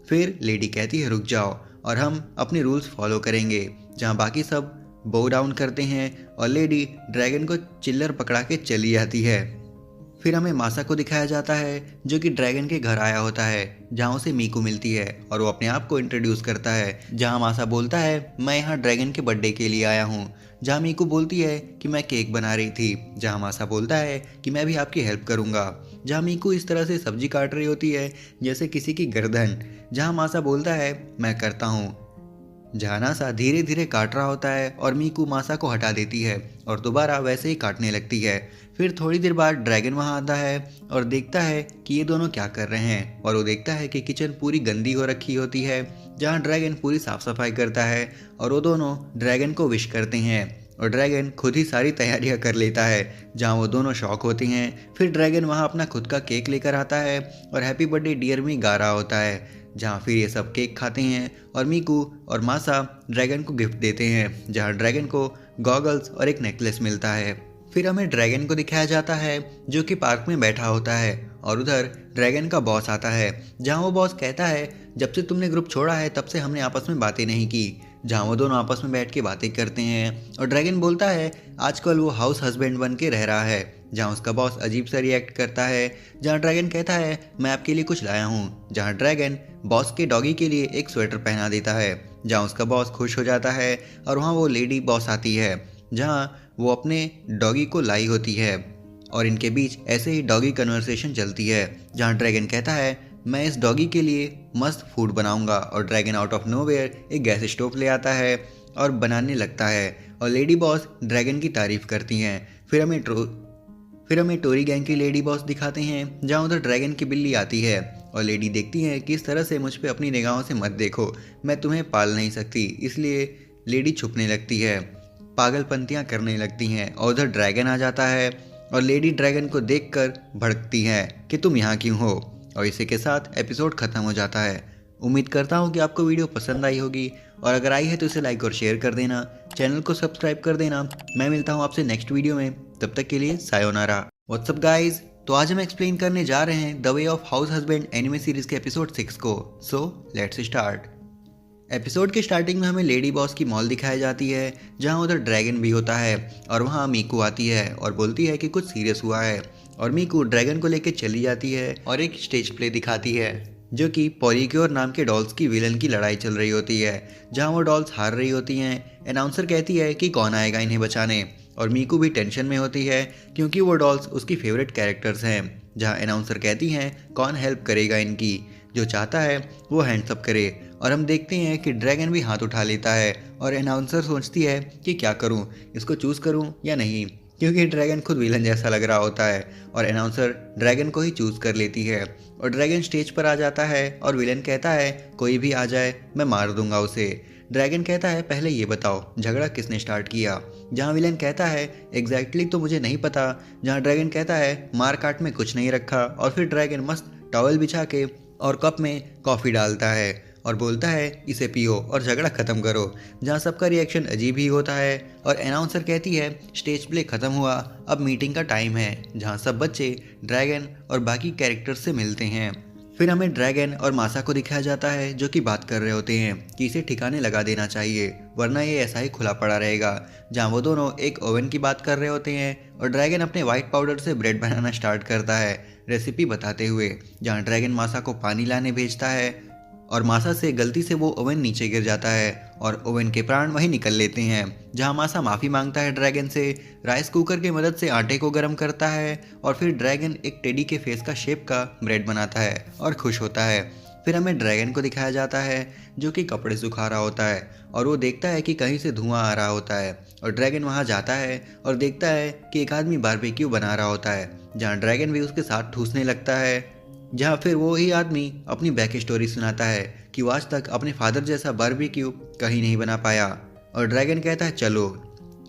फिर लेडी कहती है रुक जाओ और हम अपने रूल्स फॉलो करेंगे, जहाँ बाकी सब बो डाउन करते हैं और लेडी ड्रैगन को चिल्लर पकड़ा के चली जाती है। फिर हमें मासा को दिखाया जाता है जो कि ड्रैगन के घर आया होता है, जहाँ उसे मीकू मिलती है और वो अपने आप को इंट्रोड्यूस करता है, जहाँ मासा बोलता है मैं यहाँ ड्रैगन के बर्थडे के लिए आया हूँ, जहाँ मीकू बोलती है कि मैं केक बना रही थी, जहाँ मासा बोलता है कि मैं भी आपकी हेल्प करूँगा, जहाँ मीकू इस तरह से सब्जी काट रही होती है जैसे किसी की गर्दन, जहाँ मासा बोलता है मैं करता हूँ, जहाँ नासा धीरे धीरे काट रहा होता है और मीकू मासा को हटा देती है और दोबारा वैसे ही काटने लगती है। फिर थोड़ी देर बाद ड्रैगन वहाँ आता है और देखता है कि ये दोनों क्या कर रहे हैं और वो देखता है कि किचन पूरी गंदी हो रखी होती है, जहाँ ड्रैगन पूरी साफ सफाई करता है और वो दोनों ड्रैगन को विश करते हैं और ड्रैगन खुद ही सारी तैयारियां कर लेता है, जहाँ वो दोनों शॉक होते हैं। फिर ड्रैगन वहाँ अपना खुद का केक लेकर आता है और हैप्पी बर्थडे डियर मी गा रहा होता है, जहाँ फिर ये सब केक खाते हैं और मीकू और मासा ड्रैगन को गिफ्ट देते हैं, जहाँ ड्रैगन को गॉगल्स और एक नेकलेस मिलता है। फिर हमें ड्रैगन को दिखाया जाता है जो कि पार्क में बैठा होता है और उधर ड्रैगन का बॉस आता है, जहाँ वो बॉस कहता है जब से तुमने ग्रुप छोड़ा है तब से हमने आपस में बातें नहीं की, जहाँ वो दोनों आपस में बैठ के बातें करते हैं। और ड्रैगन बोलता है आजकल वो हाउस हस्बैंड बन के रह रहा है, जहाँ उसका बॉस अजीब सा रिएक्ट करता है, जहाँ ड्रैगन कहता है मैं आपके लिए कुछ लाया हूँ, जहाँ ड्रैगन बॉस के डॉगी के लिए एक स्वेटर पहना देता है, जहाँ उसका बॉस खुश हो जाता है। और वहाँ वो लेडी बॉस आती है जहाँ वो अपने डॉगी को लाई होती है और इनके बीच ऐसे ही डॉगी कन्वर्सेशन चलती है जहाँ ड्रैगन कहता है मैं इस डॉगी के लिए मस्त फूड बनाऊंगा और ड्रैगन आउट ऑफ नोवेयर एक गैस स्टोव ले आता है और बनाने लगता है और लेडी बॉस ड्रैगन की तारीफ करती हैं। फिर हमें टोरी गैंग की लेडी बॉस दिखाते हैं जहाँ उधर ड्रैगन की बिल्ली आती है और लेडी देखती है कि इस तरह से मुझ पे अपनी निगाहों से मत देखो, मैं तुम्हें पाल नहीं सकती। इसलिए लेडी छुपने लगती है, पागलपंतियाँ करने लगती हैं और उधर ड्रैगन आ जाता है और लेडी ड्रैगन को देखकर भड़कती है कि तुम यहाँ क्यों हो। और इसी के साथ एपिसोड खत्म हो जाता है। उम्मीद करता हूँ कि आपको वीडियो पसंद आई होगी और अगर आई है तो इसे लाइक और शेयर कर देना, चैनल को सब्सक्राइब कर देना। मैं मिलता हूँ आपसे नेक्स्ट वीडियो में, तब तक के लिए सायोनारा। व्हाट्सअप गाइज, तो आज हम एक्सप्लेन करने जा रहे हैं the way of house husband anime series के एपिसोड 6 को। So let's start. एपिसोड के स्टार्टिंग में हमें लेडी बॉस की मॉल दिखाई जाती है जहां उधर ड्रैगन भी होता है और वहां मीकू आती है और बोलती है कि कुछ सीरियस हुआ है और मीकू ड्रैगन को लेकर चली जाती है और एक स्टेज प्ले दिखाती है जो कि पॉलीक्योर नाम के डॉल्स की विलन की लड़ाई चल रही होती है जहां वो डॉल्स हार रही होती हैं। अनाउंसर कहती है कि कौन आएगा इन्हें बचाने और मीकू भी टेंशन में होती है क्योंकि वो डॉल्स उसकी फेवरेट कैरेक्टर्स हैं। जहां अनाउंसर कहती हैं कौन हेल्प करेगा इनकी, जो चाहता है वो हैंड्स अप करे और हम देखते हैं कि ड्रैगन भी हाथ उठा लेता है और अनाउंसर सोचती है कि क्या करूं, इसको चूज़ करूं या नहीं, क्योंकि ड्रैगन खुद विलन जैसा लग रहा होता है और अनाउंसर ड्रैगन को ही चूज़ कर लेती है और ड्रैगन स्टेज पर आ जाता है और विलन कहता है कोई भी आ जाए मैं मार दूंगा उसे। ड्रैगन कहता है पहले ये बताओ झगड़ा किसने स्टार्ट किया, जहाँ विलन कहता है एग्जैक्टली तो मुझे नहीं पता, जहाँ ड्रैगन कहता है मार काट में कुछ नहीं रखा और फिर ड्रैगन मस्त टॉवल बिछा के और कप में कॉफ़ी डालता है और बोलता है इसे पियो और झगड़ा ख़त्म करो, जहाँ सबका रिएक्शन अजीब ही होता है और अनाउंसर कहती है स्टेज प्ले ख़त्म हुआ, अब मीटिंग का टाइम है, जहाँ सब बच्चे ड्रैगन और बाकी कैरेक्टर्स से मिलते हैं। फिर हमें ड्रैगन और मासा को दिखाया जाता है जो कि बात कर रहे होते हैं कि इसे ठिकाने लगा देना चाहिए वरना ये ऐसा ही खुला पड़ा रहेगा, जहाँ वो दोनों एक ओवन की बात कर रहे होते हैं और ड्रैगन अपने वाइट पाउडर से ब्रेड बनाना स्टार्ट करता है रेसिपी बताते हुए, जहाँ ड्रैगन मासा को पानी लाने भेजता है और मासा से गलती से वो ओवन नीचे गिर जाता है और ओवन के प्राण वहीं निकल लेते हैं, जहां मासा माफ़ी मांगता है ड्रैगन से, राइस कुकर की मदद से आटे को गर्म करता है और फिर ड्रैगन एक टेडी के फेस का शेप का ब्रेड बनाता है और खुश होता है। फिर हमें ड्रैगन को दिखाया जाता है जो कि कपड़े सुखा रहा होता है और वो देखता है कि कहीं से धुआं आ रहा होता है और ड्रैगन वहाँ जाता है और देखता है कि एक आदमी बारबेक्यू बना रहा होता है, जहाँ ड्रैगन भी उसके साथ ठूसने लगता है, जहाँ फिर वो ही आदमी अपनी बैक स्टोरी सुनाता है कि वो आज तक अपने फादर जैसा बारबेक्यू कहीं नहीं बना पाया और ड्रैगन कहता है चलो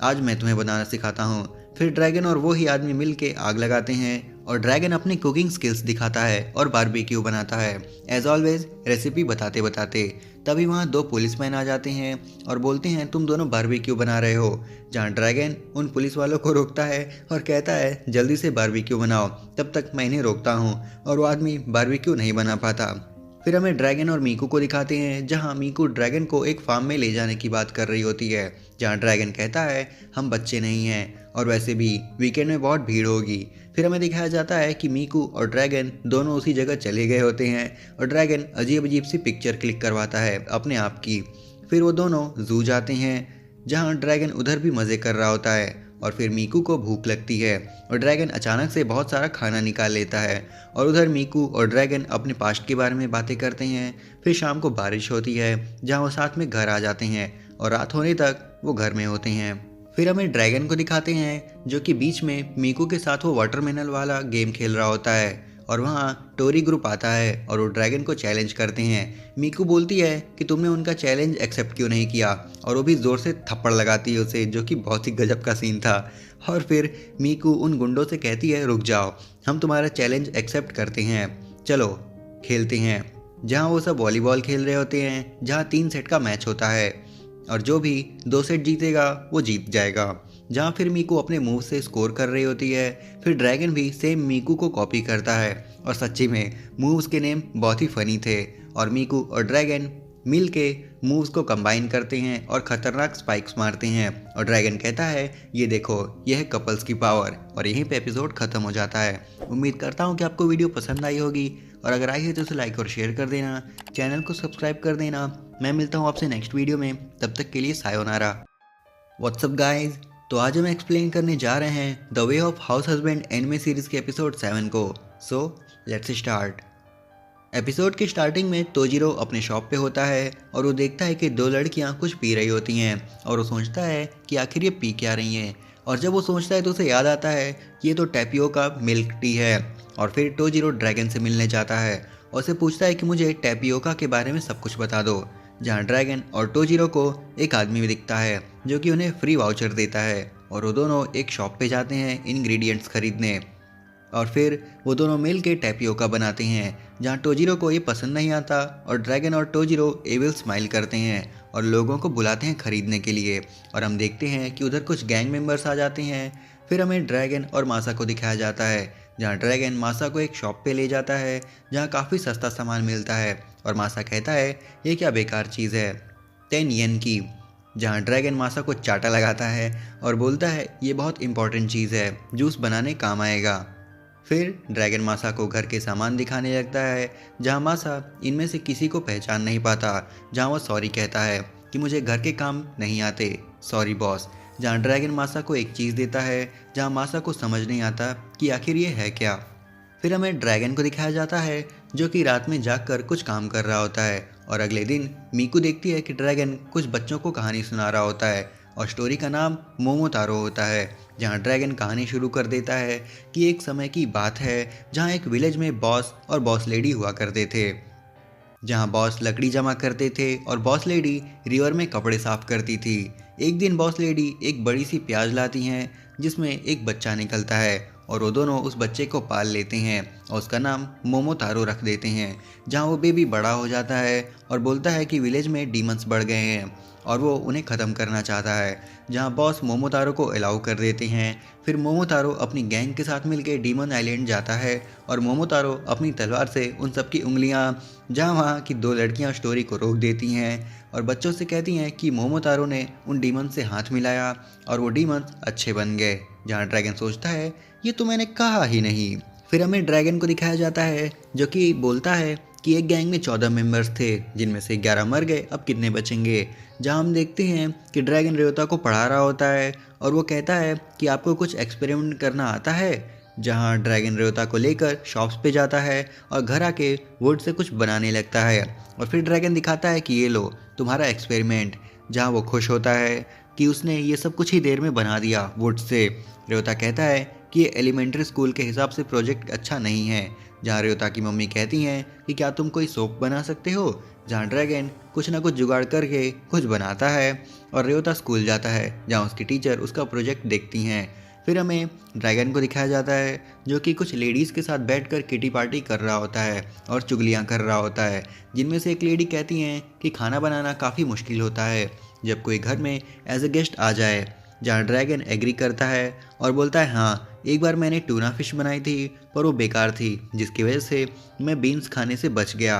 आज मैं तुम्हें बनाना सिखाता हूँ। फिर ड्रैगन और वो ही आदमी मिल के आग लगाते हैं और ड्रैगन अपनी कुकिंग स्किल्स दिखाता है और बारबेक्यू बनाता है एज ऑलवेज रेसिपी बताते बताते। तभी वहाँ दो पुलिसमैन आ जाते हैं और बोलते हैं तुम दोनों बारबेक्यू बना रहे हो, जहाँ ड्रैगन उन पुलिस वालों को रोकता है और कहता है जल्दी से बारबेक्यू बनाओ तब तक मैं इन्हें रोकता हूँ और वो आदमी बारबेक्यू नहीं बना पाता। फिर हमें ड्रैगन और मीकू को दिखाते हैं जहाँ मीकू ड्रैगन को एक फार्म में ले जाने की बात कर रही होती है, जहाँ ड्रैगन कहता है हम बच्चे नहीं हैं और वैसे भी वीकेंड में बहुत भीड़ होगी। फिर हमें दिखाया जाता है कि मीकू और ड्रैगन दोनों उसी जगह चले गए होते हैं और ड्रैगन अजीब अजीब सी पिक्चर क्लिक करवाता है अपने आप की। फिर वो दोनों जू जाते हैं जहाँ ड्रैगन उधर भी मज़े कर रहा होता है और फिर मीकू को भूख लगती है और ड्रैगन अचानक से बहुत सारा खाना निकाल लेता है और उधर मीकू और ड्रैगन अपने पास्ट के बारे में बातें करते हैं। फिर शाम को बारिश होती है जहाँ वो साथ में घर आ जाते हैं और रात होने तक वो घर में होते हैं। फिर हमें ड्रैगन को दिखाते हैं जो कि बीच में मीकू के साथ वो वाटरमेलन वाला गेम खेल रहा होता है और वहाँ टोरी ग्रुप आता है और वो ड्रैगन को चैलेंज करते हैं। मीकू बोलती है कि तुमने उनका चैलेंज एक्सेप्ट क्यों नहीं किया और वो भी ज़ोर से थप्पड़ लगाती है उसे, जो कि बहुत ही गजब का सीन था। और फिर मीकू उन गुंडों से कहती है रुक जाओ हम तुम्हारा चैलेंज एक्सेप्ट करते हैं, चलो खेलते हैं। जहाँ वो सब वॉलीबॉल खेल रहे होते हैं, जहाँ 3 सेट का मैच होता है और जो भी 2 सेट जीतेगा वो जीत जाएगा। जहाँ फिर मीकू अपने मूव से स्कोर कर रही होती है। फिर ड्रैगन भी सेम मीकू को कॉपी करता है और सच्ची में मूव्स के नेम बहुत ही फनी थे और मीकू और ड्रैगन मिल के मूव्स को कंबाइन करते हैं और खतरनाक स्पाइक्स मारते हैं और ड्रैगन कहता है ये देखो यह है कपल्स की पावर और यहीं पे एपिसोड खत्म हो जाता है। उम्मीद करता हूँ कि आपको वीडियो पसंद आई होगी और अगर आई है तो उसे लाइक और शेयर कर देना, चैनल को सब्सक्राइब कर देना। मैं मिलता हूँ आपसे नेक्स्ट वीडियो में, तब तक के लिए सायोनारा। व्हाट्सअप गाइज, तो आज हम एक्सप्लेन करने जा रहे हैं the way of house husband anime series के एपिसोड 7 को। So let's start. एपिसोड की स्टार्टिंग में तोजिरो अपने शॉप पे होता है और वो देखता है कि दो लड़कियां कुछ पी रही होती हैं और वो सोचता है कि आखिर ये पी क्या रही हैं। और जब वो सोचता है तो उसे याद आता है कि ये तो टैपियोका मिल्क टी है। और फिर तोजिरो ड्रैगन से मिलने जाता है और उसे पूछता है कि मुझे टैपियोका के बारे में सब कुछ बता दो। जहाँ ड्रैगन और टोजिरो को एक आदमी भी दिखता है जो कि उन्हें फ्री वाउचर देता है और वो दोनों एक शॉप पे जाते हैं इंग्रेडिएंट्स खरीदने। और फिर वो दोनों मिल के टैपियोका बनाते हैं जहाँ टोजिरो को ये पसंद नहीं आता और ड्रैगन और टोजिरो एविल स्माइल करते हैं और लोगों को बुलाते हैं खरीदने के लिए। और हम देखते हैं कि उधर कुछ गैंग मेंबर्स आ जाते हैं। फिर हमें ड्रैगन और मासा को दिखाया जाता है जहाँ ड्रैगन मासा को एक शॉप पे ले जाता है जहाँ काफ़ी सस्ता सामान मिलता है और मासा कहता है ये क्या बेकार चीज़ है 10 येन की। जहाँ ड्रैगन मासा को चाटा लगाता है और बोलता है ये बहुत इंपॉर्टेंट चीज़ है, जूस बनाने काम आएगा। फिर ड्रैगन मासा को घर के सामान दिखाने लगता है जहाँ मासा इनमें से किसी को पहचान नहीं पाता। जहाँ वो सॉरी कहता है कि मुझे घर के काम नहीं आते, सॉरी बॉस। जहाँ ड्रैगन मासा को एक चीज़ देता है जहाँ मासा को समझ नहीं आता कि आखिर ये है क्या। फिर हमें ड्रैगन को दिखाया जाता है जो कि रात में जागकर कुछ काम कर रहा होता है और अगले दिन मीकू देखती है कि ड्रैगन कुछ बच्चों को कहानी सुना रहा होता है और स्टोरी का नाम मोमोतारो होता है। जहाँ ड्रैगन कहानी शुरू कर देता है कि एक समय की बात है जहाँ एक विलेज में बॉस और बॉस लेडी हुआ करते थे। जहाँ बॉस लकड़ी जमा करते थे और बॉस लेडी रिवर में कपड़े साफ करती थी। एक दिन बॉस लेडी एक बड़ी सी प्याज लाती हैं जिसमें एक बच्चा निकलता है और वो दोनों उस बच्चे को पाल लेते हैं और उसका नाम मोमोतारो रख देते हैं। जहाँ वो बेबी बड़ा हो जाता है और बोलता है कि विलेज में डीमंस बढ़ गए हैं और वो उन्हें ख़त्म करना चाहता है। जहाँ बॉस मोमोतारो को अलाउ कर देते हैं। फिर मोमोतारो अपनी गैंग के साथ मिलकर डीमन आइलैंड जाता है और मोमोतारो अपनी तलवार से उन सबकी उंगलियाँ जहाँ वहाँ की दो लड़कियाँ स्टोरी को रोक देती हैं और बच्चों से कहती हैं कि मोमोतारो ने उन डीमन से हाथ मिलाया और वो डीमन अच्छे बन गए। जहाँ ड्रैगन सोचता है ये तो मैंने कहा ही नहीं। फिर हमें ड्रैगन को दिखाया जाता है जो कि बोलता है कि एक गैंग में 14 मेंबर्स थे जिनमें से 11 मर गए, अब कितने बचेंगे। जहां हम देखते हैं कि ड्रैगन रेवता को पढ़ा रहा होता है और वो कहता है कि आपको कुछ एक्सपेरिमेंट करना आता है। जहां ड्रैगन रेवता को लेकर शॉप्स पे जाता है और घर आके वुड से कुछ बनाने लगता है और फिर ड्रैगन दिखाता है कि ये लो तुम्हारा एक्सपेरिमेंट। जहाँ वो खुश होता है कि उसने ये सब कुछ ही देर में बना दिया वुड से। रेवता कहता है कि ये एलिमेंट्री स्कूल के हिसाब से प्रोजेक्ट अच्छा नहीं है। जहाँ रेवता की मम्मी कहती हैं कि क्या तुम कोई सोप बना सकते हो। जहाँ ड्रैगन कुछ ना कुछ जुगाड़ करके कुछ बनाता है और रेवता स्कूल जाता है जहाँ उसकी टीचर उसका प्रोजेक्ट देखती हैं। फिर हमें ड्रैगन को दिखाया जाता है जो कि कुछ लेडीज़ के साथ बैठकर किटी पार्टी कर रहा होता है और चुगलियाँ कर रहा होता है। जिनमें से एक लेडी कहती हैं कि खाना बनाना काफ़ी मुश्किल होता है जब कोई घर में एज ए गेस्ट आ जाए। जहाँ ड्रैगन एग्री करता है और बोलता है हाँ एक बार मैंने टूना फिश बनाई थी पर वो बेकार थी जिसकी वजह से मैं बीन्स खाने से बच गया।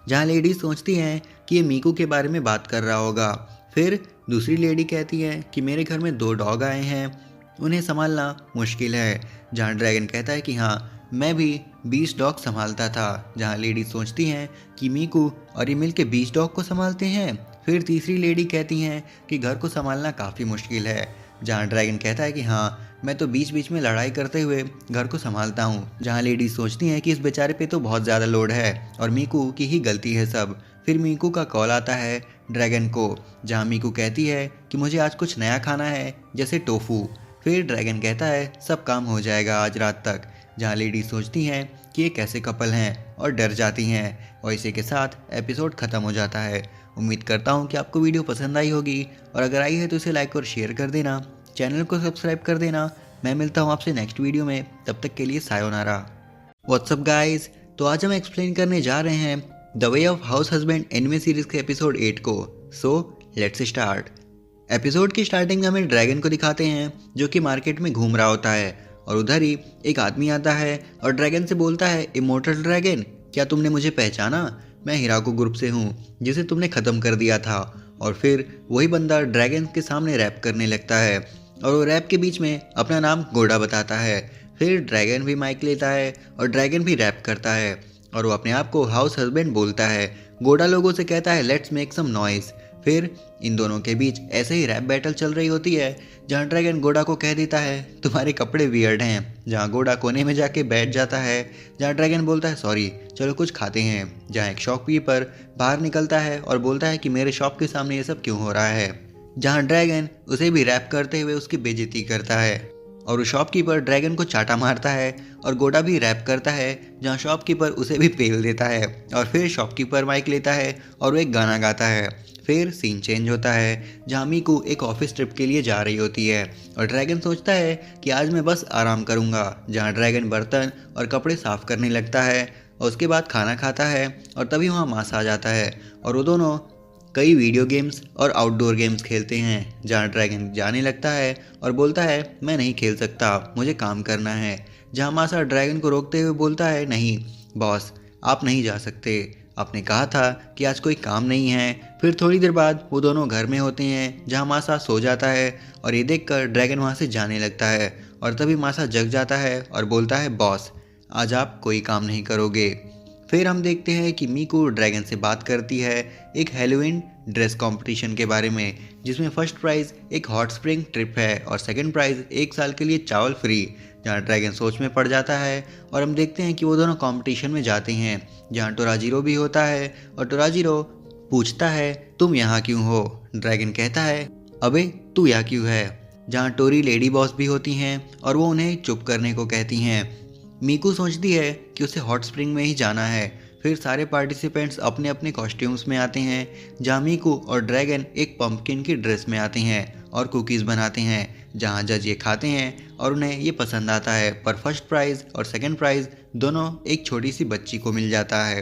जहाँ लेडी सोचती हैं कि ये मीकू के बारे में बात कर रहा होगा। फिर दूसरी लेडी कहती है कि मेरे घर में 2 डॉग आए हैं, उन्हें संभालना मुश्किल है। जहाँ ड्रैगन कहता है कि हाँ मैं भी 20 डॉग संभालता था। जहाँ लेडी सोचती हैं कि मीकू और ये मिल के 20 डॉग को संभालते हैं। फिर तीसरी लेडी कहती हैं कि घर को संभालना काफ़ी मुश्किल है। जहाँ ड्रैगन कहता है कि हाँ मैं तो बीच बीच में लड़ाई करते हुए घर को संभालता हूँ। जहाँ लेडी सोचती हैं कि इस बेचारे पे तो बहुत ज़्यादा लोड है और मीकू की ही गलती है सब। फिर मीकू का कॉल आता है ड्रैगन को जहाँ मीकू कहती है कि मुझे आज कुछ नया खाना है जैसे टोफू। फिर ड्रैगन कहता है सब काम हो जाएगा आज रात तक। जहाँ लेडी सोचती हैं कि ये कैसे कपल हैं और डर जाती हैं और इसी के साथ एपिसोड ख़त्म हो जाता है। उम्मीद करता हूँ कि आपको वीडियो पसंद आई होगी और अगर आई है तो इसे लाइक और शेयर कर देना, चैनल को सब्सक्राइब कर देना। मैं मिलता हूँ आपसे नेक्स्ट वीडियो में, तब तक के लिए सायोनारा। व्हाट्सअप गाइस, तो आज हम एक्सप्लेन करने जा रहे हैं the way of house husband anime series के एपिसोड 8 को। So let's start. एपिसोड की स्टार्टिंग में हमें ड्रैगन को दिखाते हैं जो कि मार्केट में घूम रहा होता है और उधर ही एक आदमी आता है और ड्रैगन से बोलता है इमोर्टल ड्रैगन क्या तुमने मुझे पहचाना, मैं हिराको ग्रुप से हूँ जिसे तुमने ख़त्म कर दिया था। और फिर वही बंदा ड्रैगन के सामने रैप करने लगता है और वो रैप के बीच में अपना नाम गोडा बताता है। फिर ड्रैगन भी माइक लेता है और ड्रैगन भी रैप करता है और वो अपने आप को हाउस हस्बैंड बोलता है। गोडा लोगों से कहता है लेट्स मेक सम नॉइस। फिर इन दोनों के बीच ऐसे ही रैप बैटल चल रही होती है, जहाँ ड्रैगन गोडा को कह देता है तुम्हारे कपड़े वियर्ड हैं, जहाँ गोडा कोने में जाके बैठ जाता है, जहाँ ड्रैगन बोलता है सॉरी चलो कुछ खाते हैं, जहाँ एक शॉपकीपर बाहर निकलता है और बोलता है कि मेरे शॉप के सामने ये सब क्यों हो रहा है, जहाँ ड्रैगन उसे भी रैप करते हुए उसकी बेइज्जती करता है और वो शॉपकीपर ड्रैगन को चाटा मारता है और गोडा भी रैप करता है, जहाँ शॉपकीपर उसे भी पेल देता है और फिर शॉपकीपर माइक लेता है और वो एक गाना गाता है। फिर सीन चेंज होता है, जहाँ मीकू एक ऑफिस ट्रिप के लिए जा रही होती है और ड्रैगन सोचता है कि आज मैं बस आराम करूँगा, जहाँ ड्रैगन बर्तन और कपड़े साफ करने लगता है और उसके बाद खाना खाता है और तभी वहाँ मासा आ जाता है और वो दोनों कई वीडियो गेम्स और आउटडोर गेम्स खेलते हैं, जहाँ ड्रैगन जाने लगता है और बोलता है मैं नहीं खेल सकता, मुझे काम करना है, जहाँ मासा ड्रैगन को रोकते हुए बोलता है नहीं बॉस आप नहीं जा सकते, आपने कहा था कि आज कोई काम नहीं है। फिर थोड़ी देर बाद वो दोनों घर में होते हैं, जहाँ मासा सो जाता है और ये देखकर ड्रैगन वहाँ से जाने लगता है और तभी मासा जग जाता है और बोलता है बॉस आज आप कोई काम नहीं करोगे। फिर हम देखते हैं कि मीकू ड्रैगन से बात करती है एक हैलोवीन ड्रेस कंपटीशन के बारे में, जिसमें फर्स्ट प्राइज़ एक हॉट स्प्रिंग ट्रिप है और सेकंड प्राइज़ 1 साल के लिए चावल फ्री, जहां ड्रैगन सोच में पड़ जाता है और हम देखते हैं कि वो दोनों कंपटीशन में जाते हैं, जहां टोराजीरो भी होता है और टोराजीरो पूछता है तुम यहाँ क्यों हो। ड्रैगन कहता है अबे तू यहाँ क्यों है, जहाँ टोरी लेडी बॉस भी होती हैं और वो उन्हें चुप करने को कहती हैं। मीकू सोचती है कि उसे हॉट स्प्रिंग में ही जाना है। फिर सारे पार्टिसिपेंट्स अपने अपने कॉस्ट्यूम्स में आते हैं, जहाँ मीकू और ड्रैगन एक पंपकिन की ड्रेस में आते हैं और कुकीज़ बनाते हैं, जहाँ जज ये खाते हैं और उन्हें ये पसंद आता है, पर फर्स्ट प्राइज़ और सेकंड प्राइज़ दोनों एक छोटी सी बच्ची को मिल जाता है।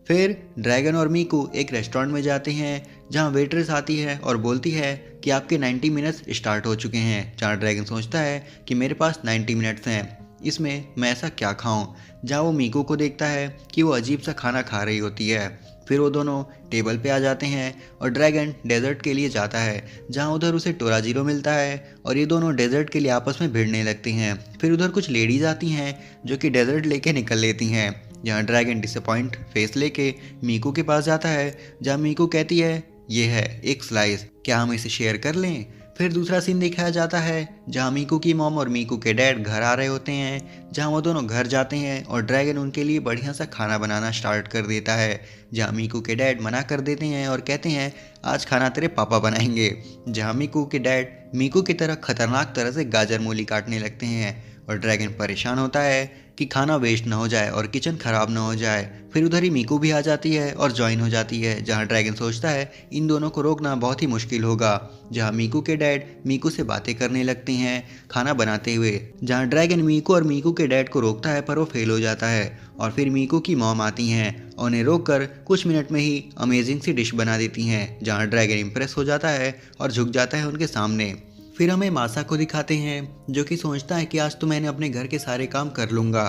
फिर ड्रैगन और मीकू एक रेस्टोरेंट में जाते हैं, जहाँ वेट्रेस आती है और बोलती है कि आपके 90 मिनट्स स्टार्ट हो चुके हैं, जहाँ ड्रैगन सोचता है कि मेरे पास 90 मिनट्स हैं, इसमें मैं ऐसा क्या खाऊं, जहाँ वो मीकू को देखता है कि वो अजीब सा खाना खा रही होती है। फिर वो दोनों टेबल पे आ जाते हैं और ड्रैगन डेजर्ट के लिए जाता है, जहाँ उधर उसे टोराजीरो मिलता है और ये दोनों डेजर्ट के लिए आपस में भिड़ने लगते हैं। फिर उधर कुछ लेडीज आती हैं जो कि डेजर्ट लेके निकल लेती हैं, जहाँ ड्रैगन डिसअपॉइंट फेस लेके मीकू के पास जाता है, जहाँ मीकू कहती है ये है एक स्लाइस, क्या हम इसे शेयर कर लें। फिर दूसरा सीन दिखाया जाता है, जहाँ मीकू की मॉम और मीकू के डैड घर आ रहे होते हैं, जहाँ वो दोनों घर जाते हैं और ड्रैगन उनके लिए बढ़िया सा खाना बनाना स्टार्ट कर देता है, जहाँ मीकू के डैड मना कर देते हैं और कहते हैं आज खाना तेरे पापा बनाएंगे, जहाँ मीकू के डैड मीकू की तरह खतरनाक तरह से गाजर मूली काटने लगते हैं और ड्रैगन परेशान होता है कि खाना वेस्ट ना हो जाए और किचन खराब ना हो जाए। फिर उधर ही मीकू भी आ जाती है और ज्वाइन हो जाती है, जहाँ ड्रैगन सोचता है इन दोनों को रोकना बहुत ही मुश्किल होगा, जहाँ मीकू के डैड मीकू से बातें करने लगते हैं खाना बनाते हुए, जहाँ ड्रैगन मीकू और मीकू के डैड को रोकता है पर वो फेल हो जाता है और फिर मीकू की मॉम आती हैं और उन्हें रोक कर कुछ मिनट में ही अमेजिंग सी डिश बना देती हैं, जहाँ ड्रैगन इम्प्रेस हो जाता है और झुक जाता है उनके सामने। फिर हमें मासा को दिखाते हैं, जो कि सोचता है कि आज तो मैंने अपने घर के सारे काम कर लूँगा,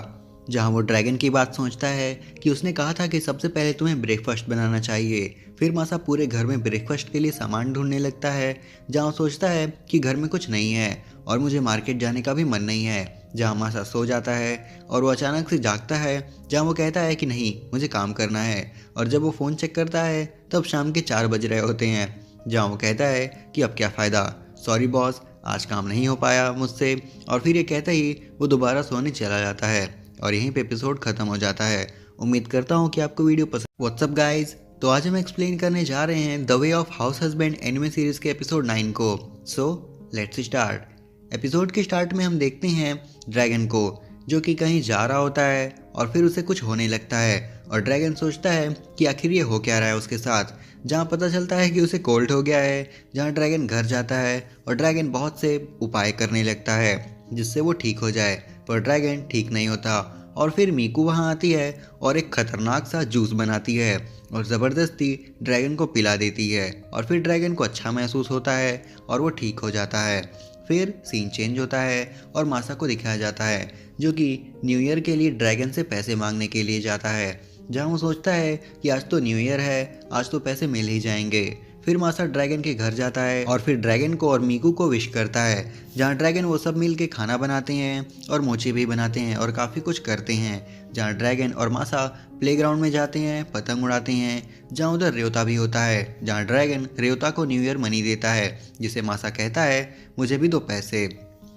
जहाँ वो ड्रैगन की बात सोचता है कि उसने कहा था कि सबसे पहले तुम्हें ब्रेकफास्ट बनाना चाहिए। फिर मासा पूरे घर में ब्रेकफास्ट के लिए सामान ढूंढने लगता है, जहाँ वो सोचता है कि घर में कुछ नहीं है और मुझे मार्केट जाने का भी मन नहीं है, जहाँ मासा सो जाता है और वो अचानक से जागता है, जहाँ वो कहता है कि नहीं मुझे काम करना है, और जब वो फ़ोन चेक करता है तब शाम के 4 बज रहे होते हैं, जहाँ वो कहता है कि अब क्या फ़ायदा, सॉरी बॉस आज काम नहीं हो पाया मुझसे, और फिर ये कहते ही वो दोबारा सोने चला जाता है और यहीं पे एपिसोड खत्म हो जाता है। उम्मीद करता हूँ कि आपको वीडियो पसंद। व्हाट्सअप गाइज, तो आज हम एक्सप्लेन करने जा रहे हैं the way of house husband anime series के एपिसोड 9 को। So let's start. एपिसोड के स्टार्ट में हम देखते हैं ड्रैगन को, जो कि कहीं जा रहा होता है और फिर उसे कुछ होने लगता है और ड्रैगन सोचता है कि आखिर ये हो क्या रहा है उसके साथ, जहाँ पता चलता है कि उसे कोल्ड हो गया है, जहाँ ड्रैगन घर जाता है और ड्रैगन बहुत से उपाय करने लगता है जिससे वो ठीक हो जाए, पर ड्रैगन ठीक नहीं होता। और फिर मीकू वहाँ आती है और एक खतरनाक सा जूस बनाती है और ज़बरदस्ती ड्रैगन को पिला देती है और फिर ड्रैगन को अच्छा महसूस होता है और वो ठीक हो जाता है। फिर सीन चेंज होता है और मासा को दिखाया जाता है, जो कि न्यू ईयर के लिए ड्रैगन से पैसे मांगने के लिए जाता है, जहाँ वो सोचता है कि आज तो न्यू ईयर है, आज तो पैसे मिल ही जाएंगे। फिर मासा ड्रैगन के घर जाता है और फिर ड्रैगन को और मीकू को विश करता है, जहाँ ड्रैगन वो सब मिल के खाना बनाते हैं और मोची भी बनाते हैं और काफ़ी कुछ करते हैं, जहाँ ड्रैगन और मासा प्लेग्राउंड में जाते हैं, पतंग उड़ाते हैं, जहाँ उधर रेवता भी होता है, जहाँ ड्रैगन रेवता को न्यू ईयर मनी देता है, जिसे मासा कहता है मुझे भी दो पैसे।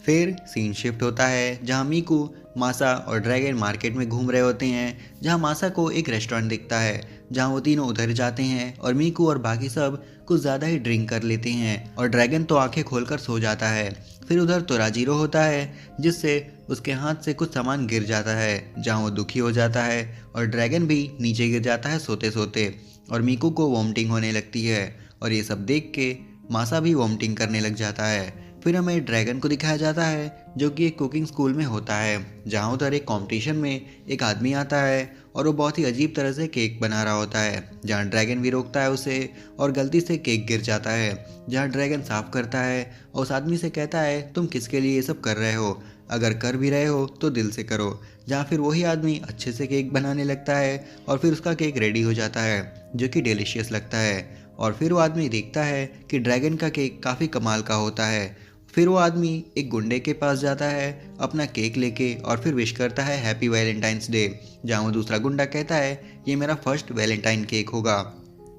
फिर सीन शिफ्ट होता है जहाँ मीकू, मासा और ड्रैगन मार्केट में घूम रहे होते हैं, जहाँ मासा को एक रेस्टोरेंट दिखता है, जहाँ वो तीनों उधर जाते हैं और मीकू और बाकी सब कुछ ज़्यादा ही ड्रिंक कर लेते हैं और ड्रैगन तो आंखें खोलकर सो जाता है। फिर उधर तोराजीरो होता है जिससे उसके हाथ से कुछ सामान गिर जाता है, जहाँ वो दुखी हो जाता है और ड्रैगन भी नीचे गिर जाता है सोते सोते और मीकू को वॉमिटिंग होने लगती है और ये सब देख के मासा भी वॉमिटिंग करने लग जाता है। फिर हमें ड्रैगन को दिखाया जाता है जो कि एक कुकिंग स्कूल में होता है, जहाँ उधर एक कंपटीशन में एक आदमी आता है और वो बहुत ही अजीब तरह से केक बना रहा होता है, जहाँ ड्रैगन भी रोकता है उसे और गलती से केक गिर जाता है, जहाँ ड्रैगन साफ करता है और उस आदमी से कहता है तुम किसके लिए ये सब कर रहे हो, अगर कर भी रहे हो तो दिल से करो। जहाँ फिर वही आदमी अच्छे से केक बनाने लगता है और फिर उसका केक रेडी हो जाता है जो कि डिलीशियस लगता है और फिर वो आदमी देखता है कि ड्रैगन का केक काफ़ी कमाल का होता है। फिर वो आदमी एक गुंडे के पास जाता है अपना केक लेके और फिर विश करता है हैप्पी वैलेंटाइंस डे, जहाँ वो दूसरा गुंडा कहता है ये मेरा फर्स्ट वैलेंटाइन केक होगा।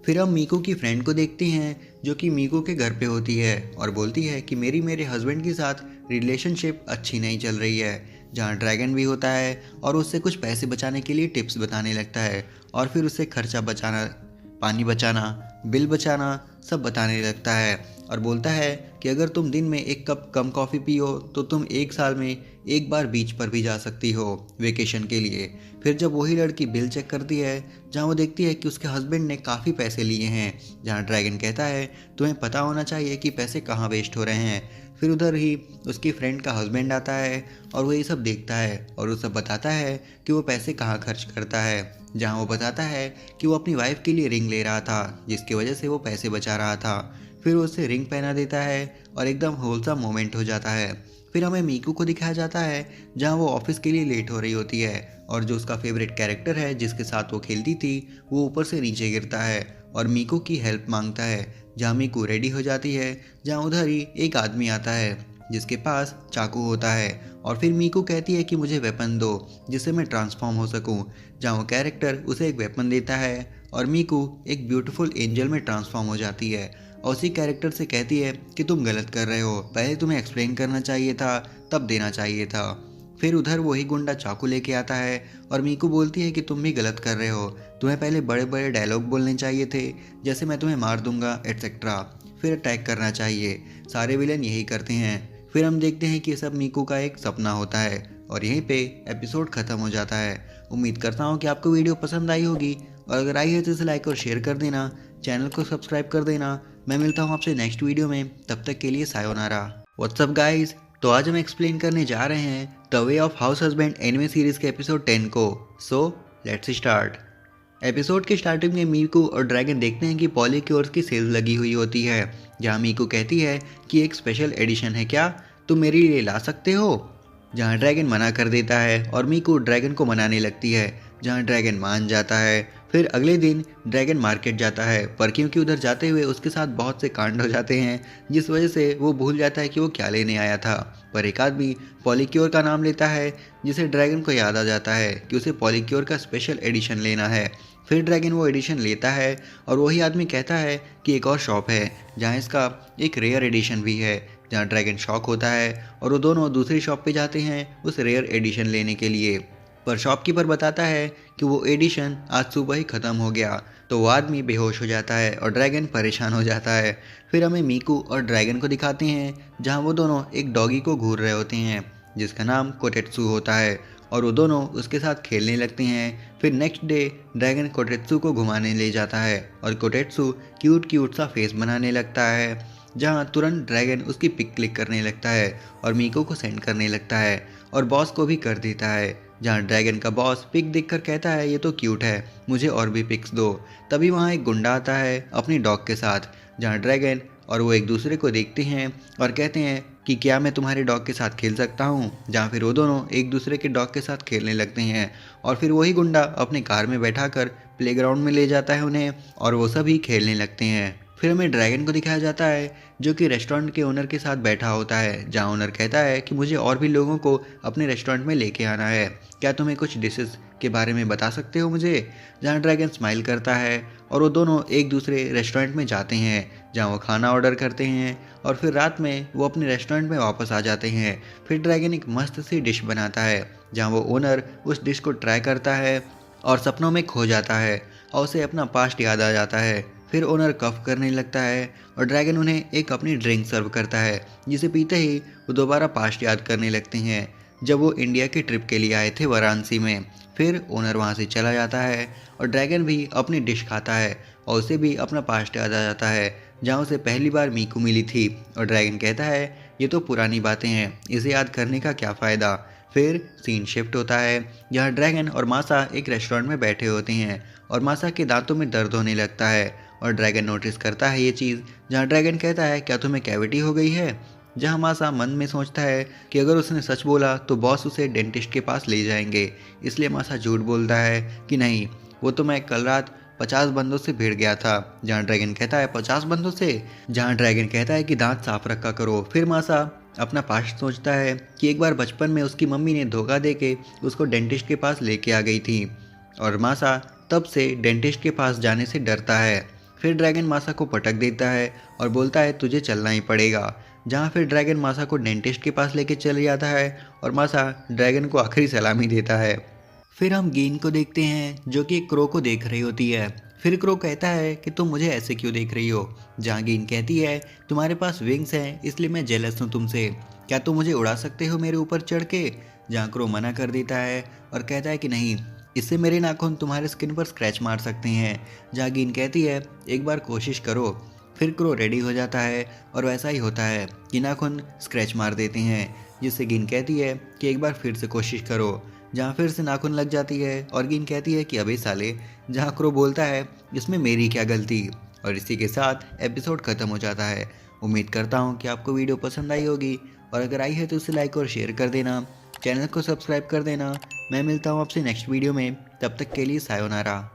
फिर हम मीकू की फ्रेंड को देखते हैं जो कि मीकू के घर पे होती है और बोलती है कि मेरे हस्बैंड के साथ रिलेशनशिप अच्छी नहीं चल रही है, जहाँ ड्रैगन भी होता है और उससे कुछ पैसे बचाने के लिए टिप्स बताने लगता है और फिर उससे खर्चा बचाना, पानी बचाना, बिल बचाना सब बताने लगता है और बोलता है कि अगर तुम दिन में एक कप कम कॉफ़ी पियो तो तुम एक साल में एक बार बीच पर भी जा सकती हो वेकेशन के लिए। फिर जब वही लड़की बिल चेक करती है जहाँ वो देखती है कि उसके हस्बैंड ने काफ़ी पैसे लिए हैं, जहाँ ड्रैगन कहता है तुम्हें पता होना चाहिए कि पैसे कहाँ वेस्ट हो रहे हैं। फिर उधर ही उसकी फ्रेंड का हस्बैंड आता है और वो ये सब देखता है और वो सब बताता है कि वो पैसे कहाँ खर्च करता है, जहाँ वो बताता है कि वो अपनी वाइफ के लिए रिंग ले रहा था जिसकी वजह से वो पैसे बचा रहा था। फिर वो उसे रिंग पहना देता है और एकदम होलसम मोमेंट हो जाता है। फिर हमें मीकू को दिखाया जाता है जहाँ वो ऑफिस के लिए लेट हो रही होती है और जो उसका फेवरेट कैरेक्टर है जिसके साथ वो खेलती थी वो ऊपर से नीचे गिरता है और मीकू की हेल्प मांगता है, जहाँ मीकू रेडी हो जाती है, जहाँ उधर ही एक आदमी आता है जिसके पास चाकू होता है और फिर मीकू कहती है कि मुझे वेपन दो जिससे मैं ट्रांसफॉर्म हो सकूं, जहाँ वो कैरेक्टर उसे एक वेपन देता है और मीकू एक ब्यूटीफुल एंजल में ट्रांसफॉर्म हो जाती है और उसी कैरेक्टर से कहती है कि तुम गलत कर रहे हो, पहले तुम्हें एक्सप्लेन करना चाहिए था तब देना चाहिए था। फिर उधर वही गुंडा चाकू लेके आता है और मीकू बोलती है कि तुम भी गलत कर रहे हो, तुम्हें पहले बड़े बड़े डायलॉग बोलने चाहिए थे जैसे मैं तुम्हें मार दूंगा एटसेट्रा, फिर अटैक करना चाहिए। सारे विलेन यही करते हैं। फिर हम देखते हैं कि ये सब मीकू का एक सपना होता है और यहीं पे एपिसोड ख़त्म हो जाता है। उम्मीद करता हूँ कि आपको वीडियो पसंद आई होगी और अगर आई है तो इसे लाइक और शेयर कर देना, चैनल को सब्सक्राइब कर देना। मैं मिलता हूँ आपसे नेक्स्ट वीडियो में, तब तक के लिए सायोनारा। व्हाट्सअप गाइज, तो आज हम एक्सप्लेन करने जा रहे हैं the way of house husband anime series के एपिसोड 10 को। So let's start. एपिसोड के स्टार्टिंग में मीकू और ड्रैगन देखते हैं कि पॉलीक्योर्स की सेल लगी हुई होती है, जहाँ मीकू कहती है कि एक स्पेशल एडिशन है क्या, तुम मेरे लिए ला सकते हो, जहाँ ड्रैगन मना कर देता है और मीकू ड्रैगन को मनाने लगती है, जहाँ ड्रैगन मान जाता है। फिर अगले दिन ड्रैगन मार्केट जाता है पर क्योंकि उधर जाते हुए उसके साथ बहुत से कांड हो जाते हैं जिस वजह से वो भूल जाता है कि वो क्या लेने आया था। पर एक आदमी पॉलीक्योर का नाम लेता है जिसे ड्रैगन को याद आ जाता है कि उसे पॉलीक्योर का स्पेशल एडिशन लेना है। फिर ड्रैगन वो एडिशन लेता है और वही आदमी कहता है कि एक और शॉप है जहाँ इसका एक रेयर एडिशन भी है, जहाँ ड्रैगन शॉक होता है और वो दोनों दूसरी शॉप पे जाते हैं उस रेयर एडिशन लेने के लिए। पर शॉपकीपर बताता है कि वो एडिशन आज सुबह ही ख़त्म हो गया, तो वो आदमी बेहोश हो जाता है और ड्रैगन परेशान हो जाता है। फिर हमें मीकू और ड्रैगन को दिखाते हैं जहाँ वो दोनों एक डॉगी को घूर रहे होते हैं जिसका नाम कोटेत्सु होता है और वो दोनों उसके साथ खेलने लगते हैं। फिर नेक्स्ट डे ड्रैगन कोटेत्सु को घुमाने ले जाता है और कोटेत्सु क्यूट क्यूट सा फेस बनाने लगता है, जहाँ तुरंत ड्रैगन उसकी पिक क्लिक करने लगता है और मीकू को सेंड करने लगता है और बॉस को भी कर देता है, जहाँ ड्रैगन का बॉस पिक देखकर कहता है ये तो क्यूट है, मुझे और भी पिक्स दो। तभी वहाँ एक गुंडा आता है अपनी डॉग के साथ, जहाँ ड्रैगन और वो एक दूसरे को देखते हैं और कहते हैं कि क्या मैं तुम्हारे डॉग के साथ खेल सकता हूँ, जहाँ फिर वो दोनों एक दूसरे के डॉग के साथ खेलने लगते हैं और फिर वही गुंडा अपने कार में बैठाकर प्लेग्राउंड में ले जाता है उन्हें और वो सभी खेलने लगते हैं। फिर हमें ड्रैगन को दिखाया जाता है जो कि रेस्टोरेंट के ओनर के साथ बैठा होता है, जहां ओनर कहता है कि मुझे और भी लोगों को अपने रेस्टोरेंट में लेके आना है, क्या तुम्हें कुछ डिशेस के बारे में बता सकते हो मुझे। जहां ड्रैगन स्माइल करता है और वो दोनों एक दूसरे रेस्टोरेंट में जाते हैं, जहां वो खाना ऑर्डर करते हैं और फिर रात में वो अपने रेस्टोरेंट में वापस आ जाते हैं। फिर ड्रैगन एक मस्त सी डिश बनाता है, जहाँ वो ओनर उस डिश को ट्राई करता है और सपनों में खो जाता है और उसे अपना पास्ट याद आ जाता है। फिर ओनर कफ करने लगता है और ड्रैगन उन्हें एक अपनी ड्रिंक सर्व करता है, जिसे पीते ही वो दोबारा पास्ट याद करने लगते हैं जब वो इंडिया की ट्रिप के लिए आए थे वाराणसी में। फिर ओनर वहाँ से चला जाता है और ड्रैगन भी अपनी डिश खाता है और उसे भी अपना पास्ट याद आ जाता है, जहाँ उसे पहली बार मीकू मिली थी। और ड्रैगन कहता है ये तो पुरानी बातें हैं, इसे याद करने का क्या फ़ायदा। फिर सीन शिफ्ट होता है जहाँ ड्रैगन और मासा एक रेस्टोरेंट में बैठे होते हैं और मासा के दांतों में दर्द होने लगता है और ड्रैगन नोटिस करता है ये चीज़, जहाँ ड्रैगन कहता है क्या तुम्हें कैविटी हो गई है। जहाँ मासा मन में सोचता है कि अगर उसने सच बोला तो बॉस उसे डेंटिस्ट के पास ले जाएंगे, इसलिए मासा झूठ बोलता है कि नहीं, वो तो मैं कल रात 50 बंदों से भिड़ गया था। जहाँ ड्रैगन कहता है 50 बंदों से, जहाँ ड्रैगन कहता है कि दांत साफ रखा करो। फिर मासा अपना पास्ट सोचता है कि एक बार बचपन में उसकी मम्मी ने धोखा दे के उसको डेंटिस्ट के पास लेके आ गई थी और मासा तब से डेंटिस्ट के पास जाने से डरता है। फिर ड्रैगन मासा को पटक देता है और बोलता है तुझे चलना ही पड़ेगा। जहाँ फिर ड्रैगन मासा को डेंटिस्ट के पास लेके चले जाता है और मासा ड्रैगन को आखिरी सलामी देता है। फिर हम गेन को देखते हैं जो कि एक क्रो को देख रही होती है। फिर क्रो कहता है कि तुम मुझे ऐसे क्यों देख रही हो। जहाँ गेन कहती है तुम्हारे पास विंग्स हैं इसलिए मैं जेलस हूँ तुमसे, क्या तुम मुझे उड़ा सकते हो मेरे ऊपर चढ़ के। जहाँ क्रो मना कर देता है और कहता है कि नहीं, इससे मेरे नाखून तुम्हारे स्किन पर स्क्रैच मार सकते हैं। जहाँ गेन कहती है एक बार कोशिश करो। फिर क्रो रेडी हो जाता है और वैसा ही होता है कि नाखून स्क्रैच मार देते हैं, जिससे गिन कहती है कि एक बार फिर से कोशिश करो। जहाँ फिर से नाखून लग जाती है और गिन कहती है कि अबे साले। जहाँ क्रो बोलता है इसमें मेरी क्या गलती। और इसी के साथ एपिसोड ख़त्म हो जाता है। उम्मीद करता हूँ कि आपको वीडियो पसंद आई होगी और अगर आई है तो उसे लाइक और शेयर कर देना, चैनल को सब्सक्राइब कर देना। मैं मिलता हूँ आपसे नेक्स्ट वीडियो में, तब तक के लिए सायोनारा।